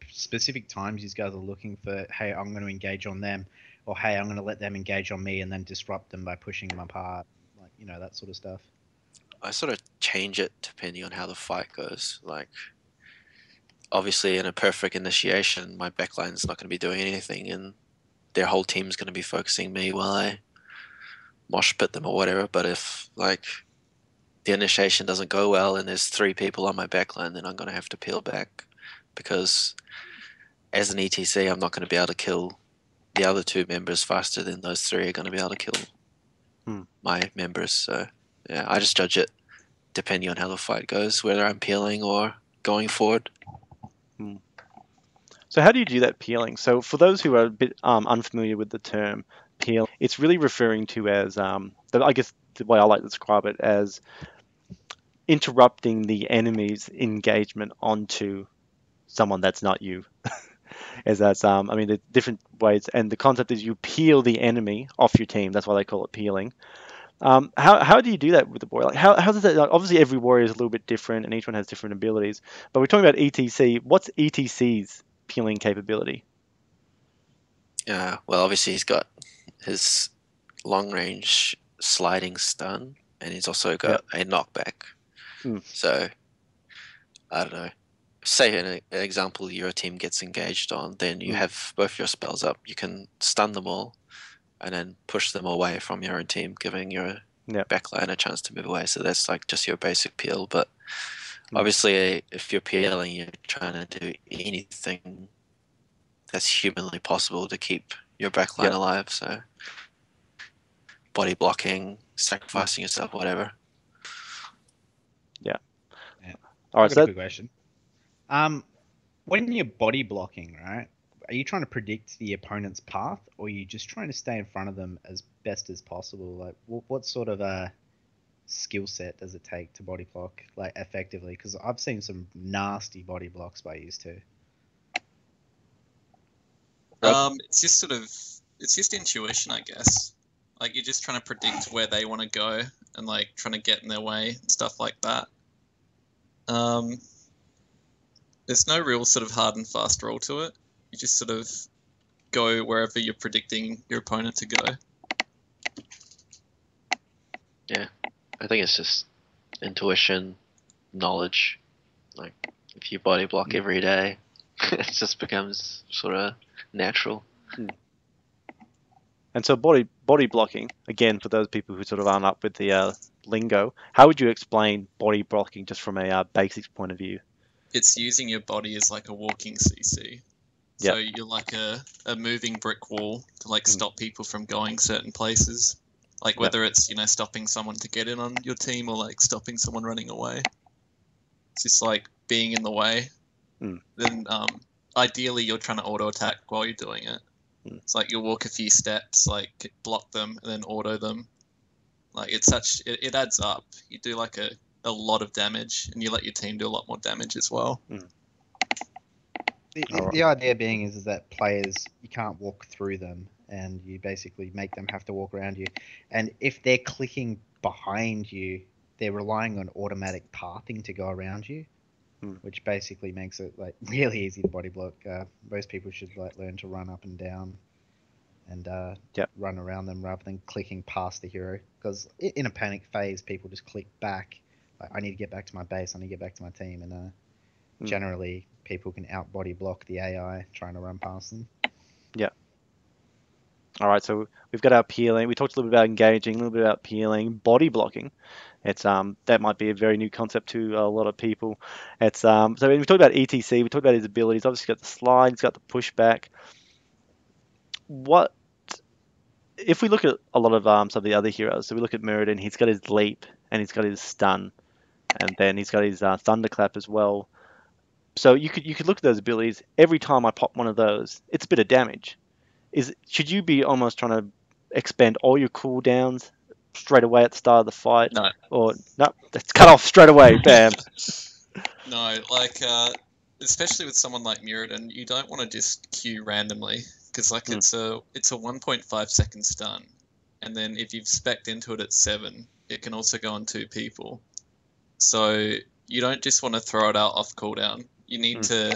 C: specific times you guys are looking for, hey, I'm going to engage on them, or hey, I'm going to let them engage on me and then disrupt them by pushing them apart, like, you know, that sort of stuff?
D: I sort of change it depending on how the fight goes. Like, obviously, in a perfect initiation, my backline's not going to be doing anything, and their whole team's going to be focusing me while I mosh pit them or whatever. But if, like, the initiation doesn't go well and there's 3 people on my backline, then I'm going to have to peel back, because as an ETC, I'm not going to be able to kill the other 2 members faster than those 3 are going to be able to kill my members. So, yeah, I just judge it depending on how the fight goes, whether I'm peeling or going forward.
B: So how do you do that peeling? So for those who are a bit unfamiliar with the term peel, it's really referring to as, I guess the way I like to describe it, as interrupting the enemy's engagement onto someone that's not you. As that's, I mean, the different ways, and the concept is you peel the enemy off your team. That's why they call it peeling. How do you do that with the warrior? Like how does that? Like, obviously, every warrior is a little bit different, and each one has different abilities. But we're talking about ETC. What's ETC's peeling capability?
D: Well, obviously he's got his long range sliding stun, and he's also got a knockback. So I don't know. Say an example, your team gets engaged on, then you have both your spells up. You can stun them all, and then push them away from your own team, giving your backline a chance to move away. So that's like just your basic peel. But obviously, if you're peeling, you're trying to do anything that's humanly possible to keep your backline alive. So body blocking, sacrificing yourself, whatever.
B: All right,
C: I've got a good question. When you're body blocking, right, are you trying to predict the opponent's path, or are you just trying to stay in front of them as best as possible? Like, what sort of a skill set does it take to body block, like, effectively? Because I've seen some nasty body blocks by you too.
E: It's just intuition, I guess. Like, you're just trying to predict where they want to go and, like, trying to get in their way and stuff like that. There's no real sort of hard and fast rule to it. You just sort of go wherever you're predicting your opponent to go.
D: Yeah, I think it's just intuition, knowledge. Like, if you body block every day, it just becomes sort of natural.
B: And so body blocking, again, for those people who sort of aren't up with the lingo, how would you explain body blocking just from a basics point of view?
E: It's using your body as like a walking CC. So you're like a moving brick wall to like stop people from going certain places. Like whether it's, you know, stopping someone to get in on your team or like stopping someone running away. It's just like being in the way. Then ideally you're trying to auto attack while you're doing it. It's like you'll walk a few steps, like block them and then auto them. Like it adds up. You do like a lot of damage, and you let your team do a lot more damage as well.
C: The idea being is that players, you can't walk through them, and you basically make them have to walk around you. And if they're clicking behind you, they're relying on automatic pathing to go around you, which basically makes it like really easy to body block. Most people should like learn to run up and down and run around them rather than clicking past the hero. Because in a panic phase, people just click back. Like, I need to get back to my base. I need to get back to my team. And generally, people can out body block the AI trying to run past them.
B: Yeah. All right, so we've got our peeling. We talked a little bit about engaging, a little bit about peeling, body blocking. It's that might be a very new concept to a lot of people. It's so we talked about ETC. We talked about his abilities. Obviously, he's got the slide. He's got the pushback. What if we look at a lot of some of the other heroes? So we look at Muradin. He's got his leap and he's got his stun. and then he's got his thunderclap as well. So you could look at those abilities. Every time I pop one of those, it's a bit of damage. Should you be almost trying to expend all your cooldowns straight away at the start of the fight?
E: No.
B: Or no, it's cut off straight away. Bam.
E: No, like especially with someone like Muradin, you don't want to just queue randomly because like it's a 1.5 second stun, and then if you've specced into it at 7, it can also go on 2 people. So you don't just want to throw it out off cooldown. You need to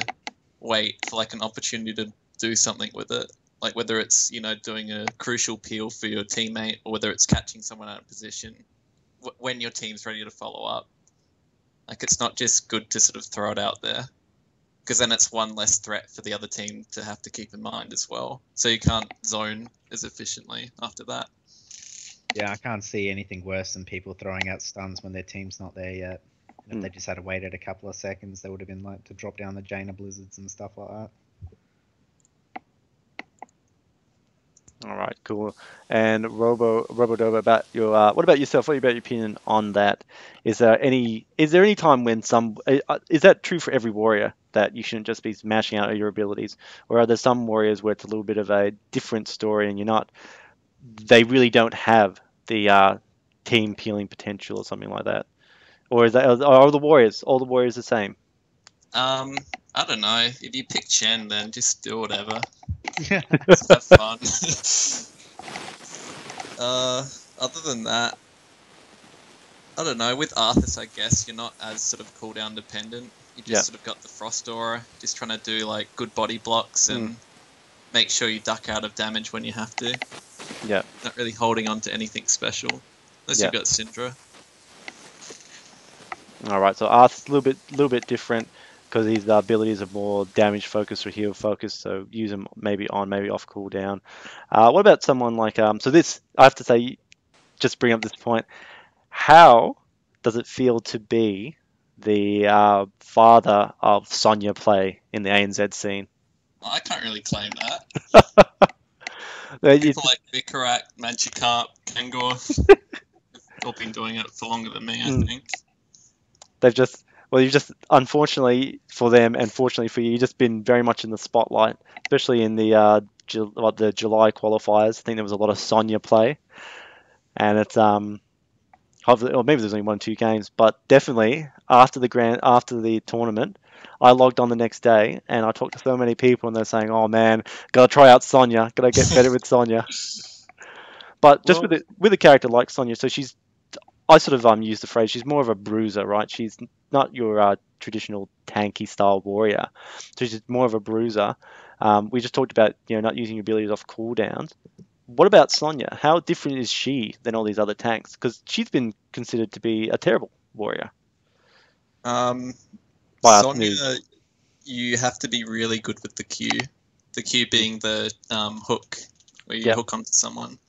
E: wait for like an opportunity to do something with it. Like whether it's, you know, doing a crucial peel for your teammate or whether it's catching someone out of position when your team's ready to follow up. Like it's not just good to sort of throw it out there because then it's one less threat for the other team to have to keep in mind as well. So you can't zone as efficiently after that.
C: Yeah, I can't see anything worse than people throwing out stuns when their team's not there yet. And if they just had to wait a couple of seconds, they would have been like to drop down the Jaina blizzards and stuff like that.
B: All right, cool. And Robdobah, about your what about yourself? What about your opinion on that? Is there any time when is that true for every warrior that you shouldn't just be smashing out your abilities, or are there some warriors where it's a little bit of a different story and they really don't have the team peeling potential or something like that, or are all the warriors the same?
E: I don't know. If you pick Chen, then just do whatever. Just have fun. Other than that, I don't know. With Arthas, I guess you're not as sort of cooldown dependent. You just sort of got the Frost Aura, just trying to do like good body blocks and make sure you duck out of damage when you have to.
B: Yeah.
E: Not really holding on to anything special, unless you've got Syndra.
B: All right, so Arth's a little bit different because his abilities are more damage focused or heal focused. So use them maybe on, maybe off cooldown. What about someone like so this I have to say, just bring up this point. How does it feel to be the father of Sonya play in the ANZ scene?
E: I can't really claim that. People like Vikarak, Magikarp, Kangor, all been doing it for longer than me, I think.
B: You've just, unfortunately for them and fortunately for you, you've just been very much in the spotlight, especially in the July qualifiers. I think there was a lot of Sonya play, and it's or maybe there's only 1 or 2 games, but definitely after the tournament, I logged on the next day and I talked to so many people and they're saying, "Oh man, gotta try out Sonya, gotta get better with Sonya." But just with a character like Sonya, so I sort of use the phrase she's more of a bruiser, right? She's not your traditional tanky style warrior, so she's more of a bruiser. We just talked about not using your abilities off cooldowns. What about Sonya? How different is she than all these other tanks? Because she's been considered to be a terrible warrior.
E: Sonya, you have to be really good with the Q. The Q being the hook, where you hook onto someone.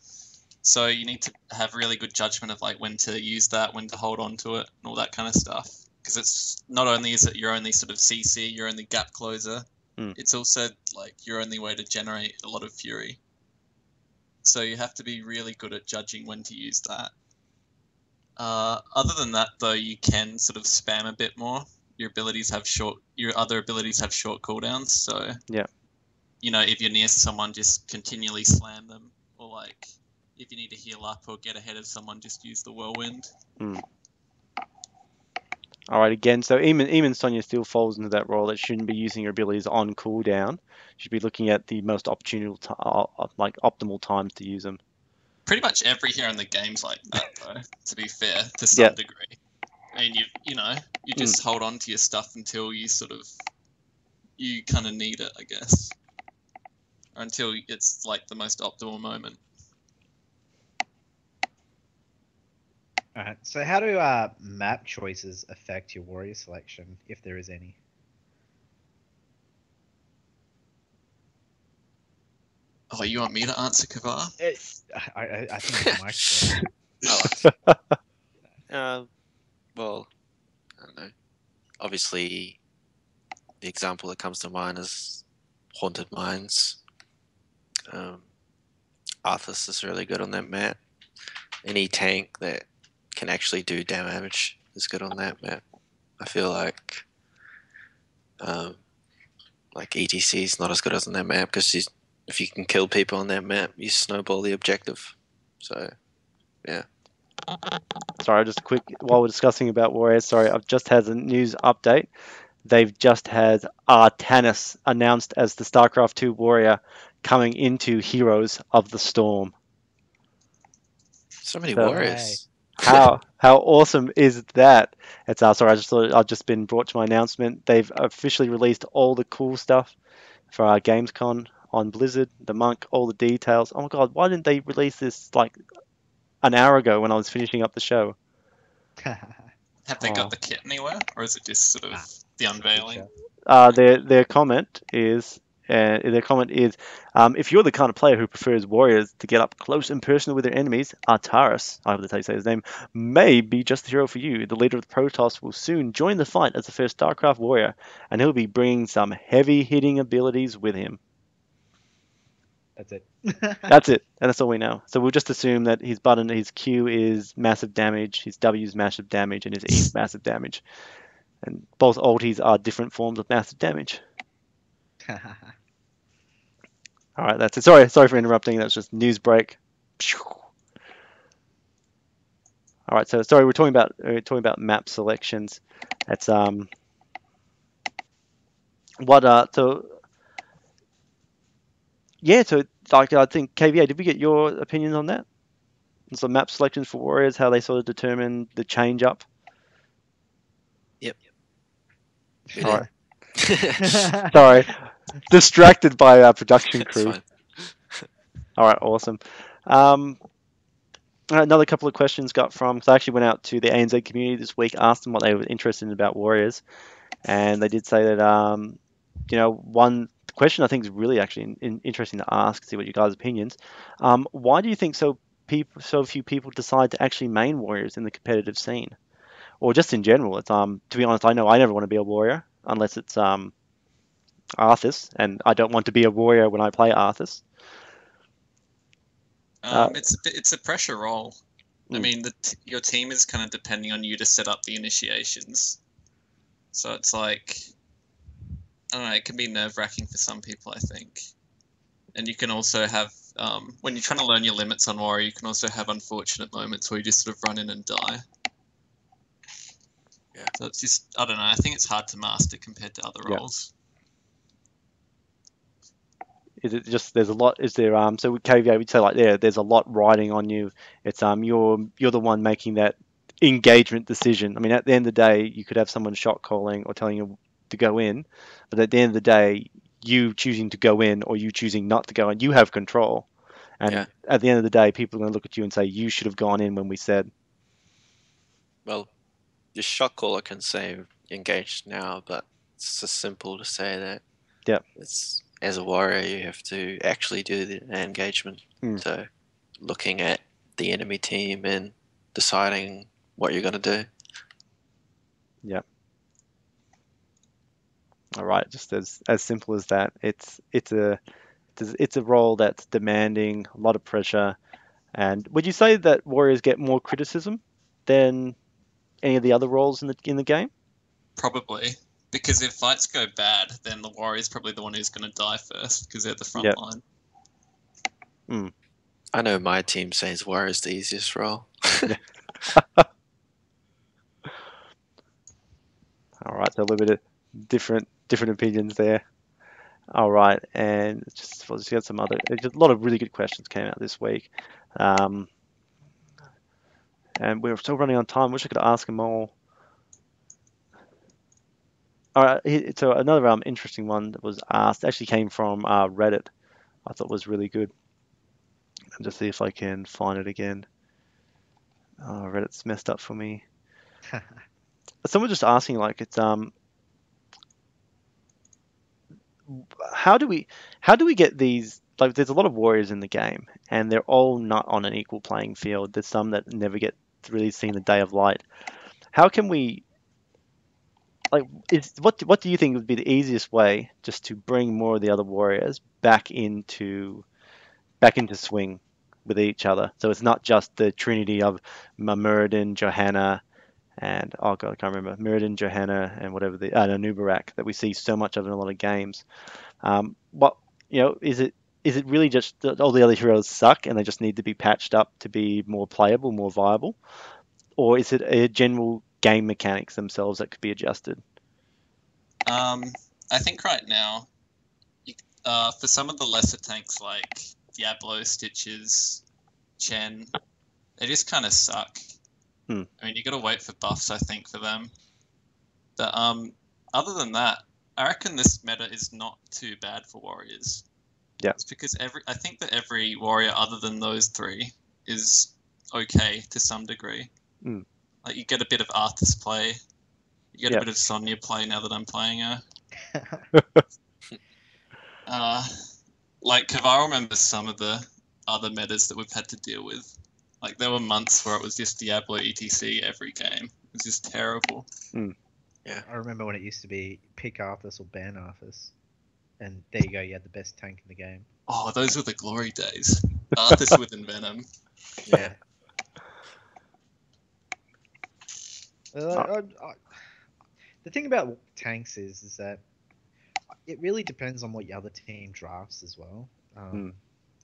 E: So you need to have really good judgment of like when to use that, when to hold on to it, and all that kind of stuff. Because it's not only is it your only sort of CC, your only gap closer, it's also like your only way to generate a lot of fury. So you have to be really good at judging when to use that. Other than that, though, you can sort of spam a bit more. Your other abilities have short cooldowns. So if you're near someone, just continually slam them, or like if you need to heal up or get ahead of someone, just use the whirlwind.
B: All right, again, so even Sonya still falls into that role that shouldn't be using your abilities on cooldown. Should be looking at the most optimal times to use them.
E: Pretty much every hero in the game's like that, though. To be fair, to some degree. I mean, you just hold on to your stuff until you kind of need it, I guess, or until it's like the most optimal moment.
C: Alright, so how do map choices affect your warrior selection, if there is any?
E: Oh, you want me to answer, Kavar?
C: I think it's Mike's.
D: Well, I don't know. Obviously, the example that comes to mind is Haunted Mines. Arthas is really good on that map. Any tank that can actually do damage as good on that map. I feel like ETC is not as good as on that map because if you can kill people on that map, you snowball the objective. So, yeah.
B: Sorry, just quick, while we're discussing about Warriors, sorry, I've just had a news update. They've just had Artanis announced as the StarCraft 2 warrior coming into Heroes of the Storm.
D: So many
B: So-
D: warriors.
B: How awesome is that? It's sorry, I just thought I've just been brought to my announcement. They've officially released all the cool stuff for our Gamescon on Blizzard, the monk, all the details. Oh my god, why didn't they release this like an hour ago when I was finishing up the show?
E: Have they
B: Oh.
E: got the kit anywhere, or is it just sort of the unveiling?
B: Their comment is if you're the kind of player who prefers warriors to get up close and personal with their enemies, Artaris, I hope that's how you say his name, may be just the hero for you. The leader of the Protoss will soon join the fight as the first StarCraft warrior, and he'll be bringing some heavy-hitting abilities with him.
C: That's it.
B: That's it, and that's all we know. So we'll just assume that his Q is massive damage, his W is massive damage, and his E is massive damage. And both ultis are different forms of massive damage. All right, that's it. Sorry for interrupting. That's just news break. All right, so sorry, we're talking about map selections. It's so yeah, so like I think KVA, did we get your opinions on that? So map selections for warriors, how they sort of determine the change up.
D: Yep. We
B: All
D: did.
B: right. Sorry, distracted by our production
D: It's
B: crew.
D: fine.
B: All right, awesome. Another couple of questions got from, because I actually went out to the ANZ community this week, asked them what they were interested in about Warriors, and they did say that, one question I think is really actually interesting to ask, see what you guys' opinions. Why do you think so few people decide to actually main Warriors in the competitive scene, or just in general? It's to be honest, I know I never want to be a Warrior unless it's Arthas, and I don't want to be a Warrior when I play Arthas.
E: It's a pressure role. I
B: Mm.
E: mean, your team is kind of depending on you to set up the initiations. So it's like, I don't know, it can be nerve-wracking for some people, I think. And you can also have, when you're trying to learn your limits on Warrior, you can also have unfortunate moments where you just sort of run in and die.
D: Yeah.
E: So it's just, I don't know, I think it's hard to master compared to other
B: Yeah.
E: roles.
B: Is it just there's a lot? Is there so with KVA we'd say like there's a lot riding on you. It's you're the one making that engagement decision. I mean, at the end of the day, you could have someone shot calling or telling you to go in, but at the end of the day, you choosing to go in or you choosing not to go in, you have control. And
D: Yeah.
B: at the end of the day, people are going to look at you and say you should have gone in when we said.
D: Well, your shot caller can say engaged now, but it's just simple to say that.
B: Yep.
D: It's as a warrior, you have to actually do the engagement. So, looking at the enemy team and deciding what you're going to do.
B: Yep. All right, just as simple as that. It's a role that's demanding a lot of pressure. And would you say that warriors get more criticism than any of the other roles in the game?
E: Probably. Because if fights go bad, then the Warrior's probably the one who's going to die first, because they're the front
B: Yep.
E: line.
D: I know my team says warrior's the easiest role.
B: All right, so a little bit of different opinions there. All right, and we'll just get some other. Just a lot of really good questions came out this week, and we're still running on time. Wish I could ask them all. All right, so another interesting one that was asked actually came from Reddit. I thought was really good. I'll just see if I can find it again. Oh, Reddit's messed up for me. Someone just asking like it's how do we get these, like there's a lot of warriors in the game and they're all not on an equal playing field. There's some that never get really seen the day of light. How can we what do you think would be the easiest way just to bring more of the other warriors back into swing with each other, so it's not just the trinity of Muradin, Johanna and oh god, I can't remember, Mirrodin, Johanna, and whatever the no, Nubarak that we see so much of in a lot of games. What is it really just that all the other heroes suck and they just need to be patched up to be more playable, more viable, or is it a general game mechanics themselves that could be adjusted?
E: I think right now, for some of the lesser tanks like Diablo, Stitches, Chen, they just kind of suck. I mean, you got to wait for buffs, I think, for them. But other than that, I reckon this meta is not too bad for warriors.
B: Yeah.
E: It's because I think that every warrior other than those three is okay to some degree. Like you get a bit of Arthas play, you get a bit of Sonya play now that I'm playing her. Like, Kavar remembers some of the other metas that we've had to deal with. Like, there were months where it was just Diablo ETC every game. It was just terrible.
D: Yeah.
C: I remember when it used to be pick Arthas or ban Arthas. And there you go, you had the best tank in the game.
E: Oh, those were the glory days. Arthas with Envenom.
D: Yeah.
C: The thing about tanks is that it really depends on what your other team drafts as well.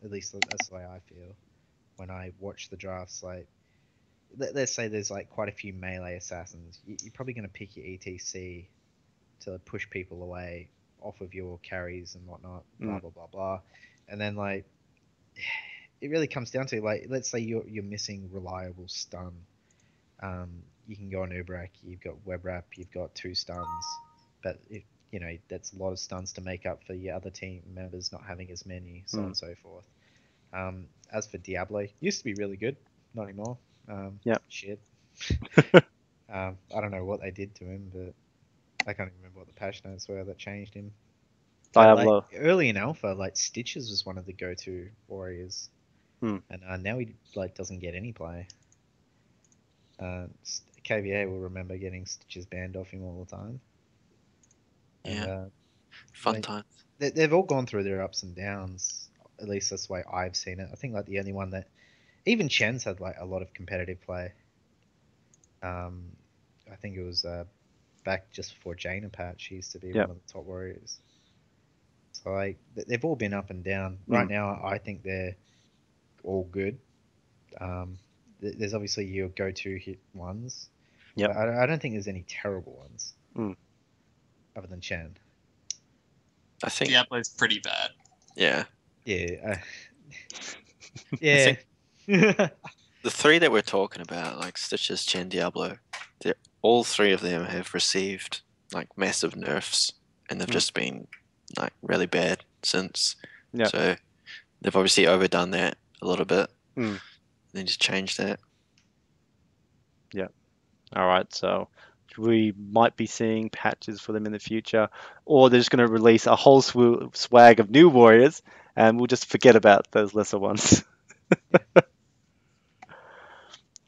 C: At least that's the way I feel when I watch the drafts. Like, let's say there's like quite a few melee assassins. You're probably going to pick your ETC to push people away off of your carries and whatnot. Blah blah blah blah. And then like, it really comes down to like, let's say you're missing reliable stun. You can go on Uberak, you've got web wrap, you've got 2 stuns, but that's a lot of stuns to make up for your other team members not having as many, so on and so forth. As for Diablo, used to be really good, not anymore. Shit. I don't know what they did to him, but I can't even remember what the patch notes were that changed him.
B: Diablo.
C: Like, early in Alpha, like Stitches was one of the go-to warriors, and now he like doesn't get any play. KVA will remember getting Stitches banned off him all the time.
D: Yeah. Fun time.
C: They've all gone through their ups and downs. At least that's the way I've seen it. I think like the only one that even Chen's had like a lot of competitive play. I think it was back just before Jaina patch. He used to be one of the top warriors. So like they've all been up and down. Right now, I think they're all good. There's obviously your go-to hit ones.
B: Yeah.
C: I don't think there's any terrible ones. Other than Chen.
D: I think
E: Diablo's pretty bad.
D: Yeah.
C: Yeah. Yeah.
D: The 3 that we're talking about, like Stitches, Chen, Diablo, all 3 of them have received like massive nerfs, and they've just been like really bad since. So they've obviously overdone that a little bit. They just changed that.
B: All right, so we might be seeing patches for them in the future, or they're just going to release a whole swag of new warriors, and we'll just forget about those lesser ones.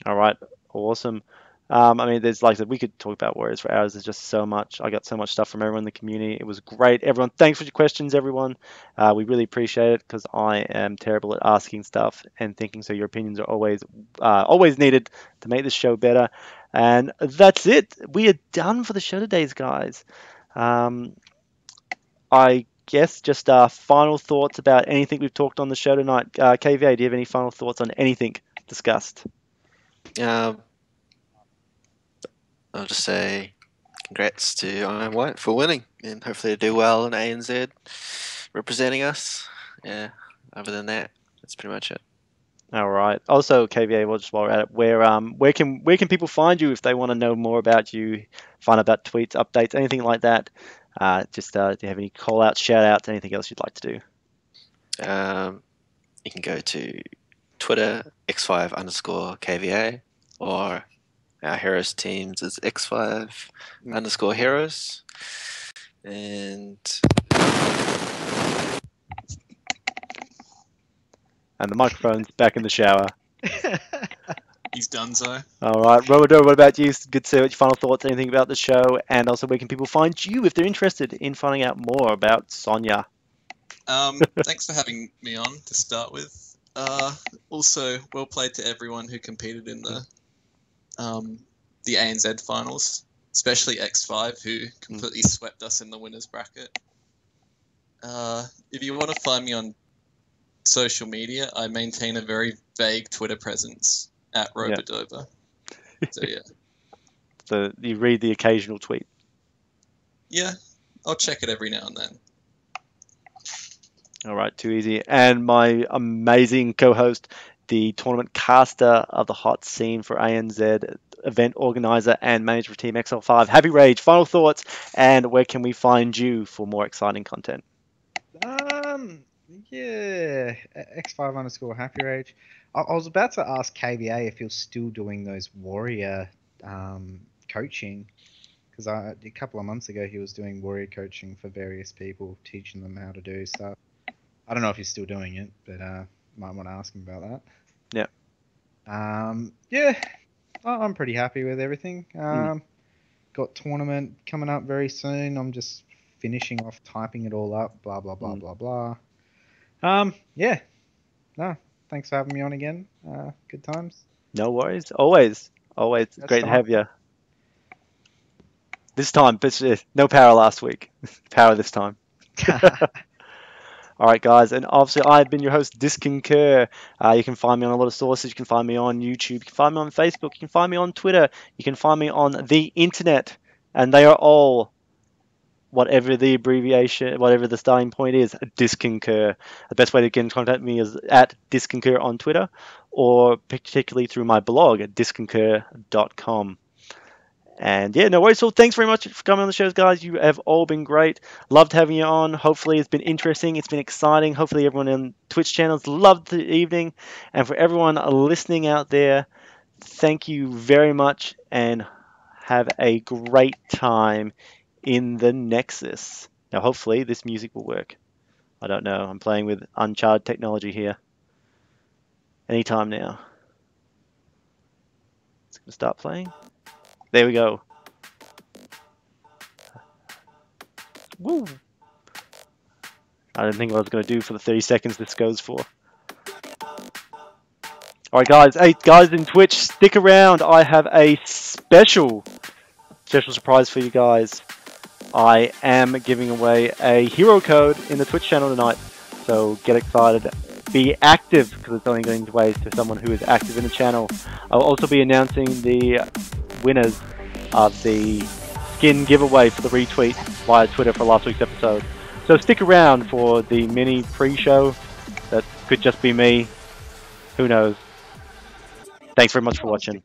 B: All right, awesome. I mean, there's like I said, we could talk about warriors for hours. There's just so much. I got so much stuff from everyone in the community. It was great. Everyone, thanks for your questions, everyone. We really appreciate it because I am terrible at asking stuff and thinking. So your opinions are always needed to make this show better. And that's it. We are done for the show today, guys. I guess just final thoughts about anything we've talked on the show tonight. KVA, do you have any final thoughts on anything discussed?
D: I'll just say congrats to Iron White for winning, and hopefully they do well in ANZ representing us. Yeah, other than that, that's pretty much it.
B: All right. Also, KVA, well, just while we're at it, where can people find you if they want to know more about you, find out about tweets, updates, anything like that? Do you have any call outs, shout outs, anything else you'd like to do?
D: You can go to Twitter, x5_KVA, or our Heroes teams is x5_Heroes. And
B: the microphone's back in the shower.
E: He's done so.
B: All right. Robdobah, what about you? Good to see what your final thoughts, anything about the show, and also where can people find you if they're interested in finding out more about Sonya?
E: Thanks for having me on to start with. Also, well played to everyone who competed in the the ANZ finals, especially X5, who completely swept us in the winners bracket. If you want to find me on social media, I maintain a very vague Twitter presence at Robdobah. So yeah.
B: So you read the occasional tweet.
E: Yeah, I'll check it every now and then.
B: All right, too easy. And my amazing co-host, the tournament caster of the hot scene for ANZ, event organizer and manager for Team XL5, HappyRage, final thoughts, and where can we find you for more exciting content?
C: Yeah, X5_HappyRage. I was about to ask KBA if you're still doing those warrior coaching, because a couple of months ago he was doing warrior coaching for various people, teaching them how to do stuff. I don't know if he's still doing it, but might want to ask him about that. Yeah, I'm pretty happy with everything. Got tournament coming up very soon. I'm just finishing off typing it all up. Blah blah blah blah blah. Yeah. No, thanks for having me on again. Good times.
B: No worries. Always great to have you. This time, but no power last week. Power this time. All right, guys, and obviously I've been your host, Disconcur. You can find me on a lot of sources. You can find me on YouTube. You can find me on Facebook. You can find me on Twitter. You can find me on the internet, and they are all, whatever the abbreviation, whatever the starting point is, Disconcur. The best way to get in contact with me is at Disconcur on Twitter, or particularly through my blog at disconcur.com. And yeah, no worries. So thanks very much for coming on the shows, guys. You have all been great. Loved having you on. Hopefully it's been interesting. It's been exciting. Hopefully everyone on Twitch channels loved the evening. And for everyone listening out there, thank you very much and have a great time in the Nexus. Now, hopefully this music will work. I don't know. I'm playing with uncharted technology here. Anytime now. It's going to start playing. There we go. Woo! I didn't think what I was going to do for the 30 seconds this goes for. Alright guys, hey guys in Twitch, stick around. I have a special surprise for you guys. I am giving away a hero code in the Twitch channel tonight. So get excited. Be active, because it's only going to ways to someone who is active in the channel. I'll also be announcing the winners of the skin giveaway for the retweet via Twitter for last week's episode. So stick around for the mini pre-show. That could just be me. Who knows? Thanks very much for watching.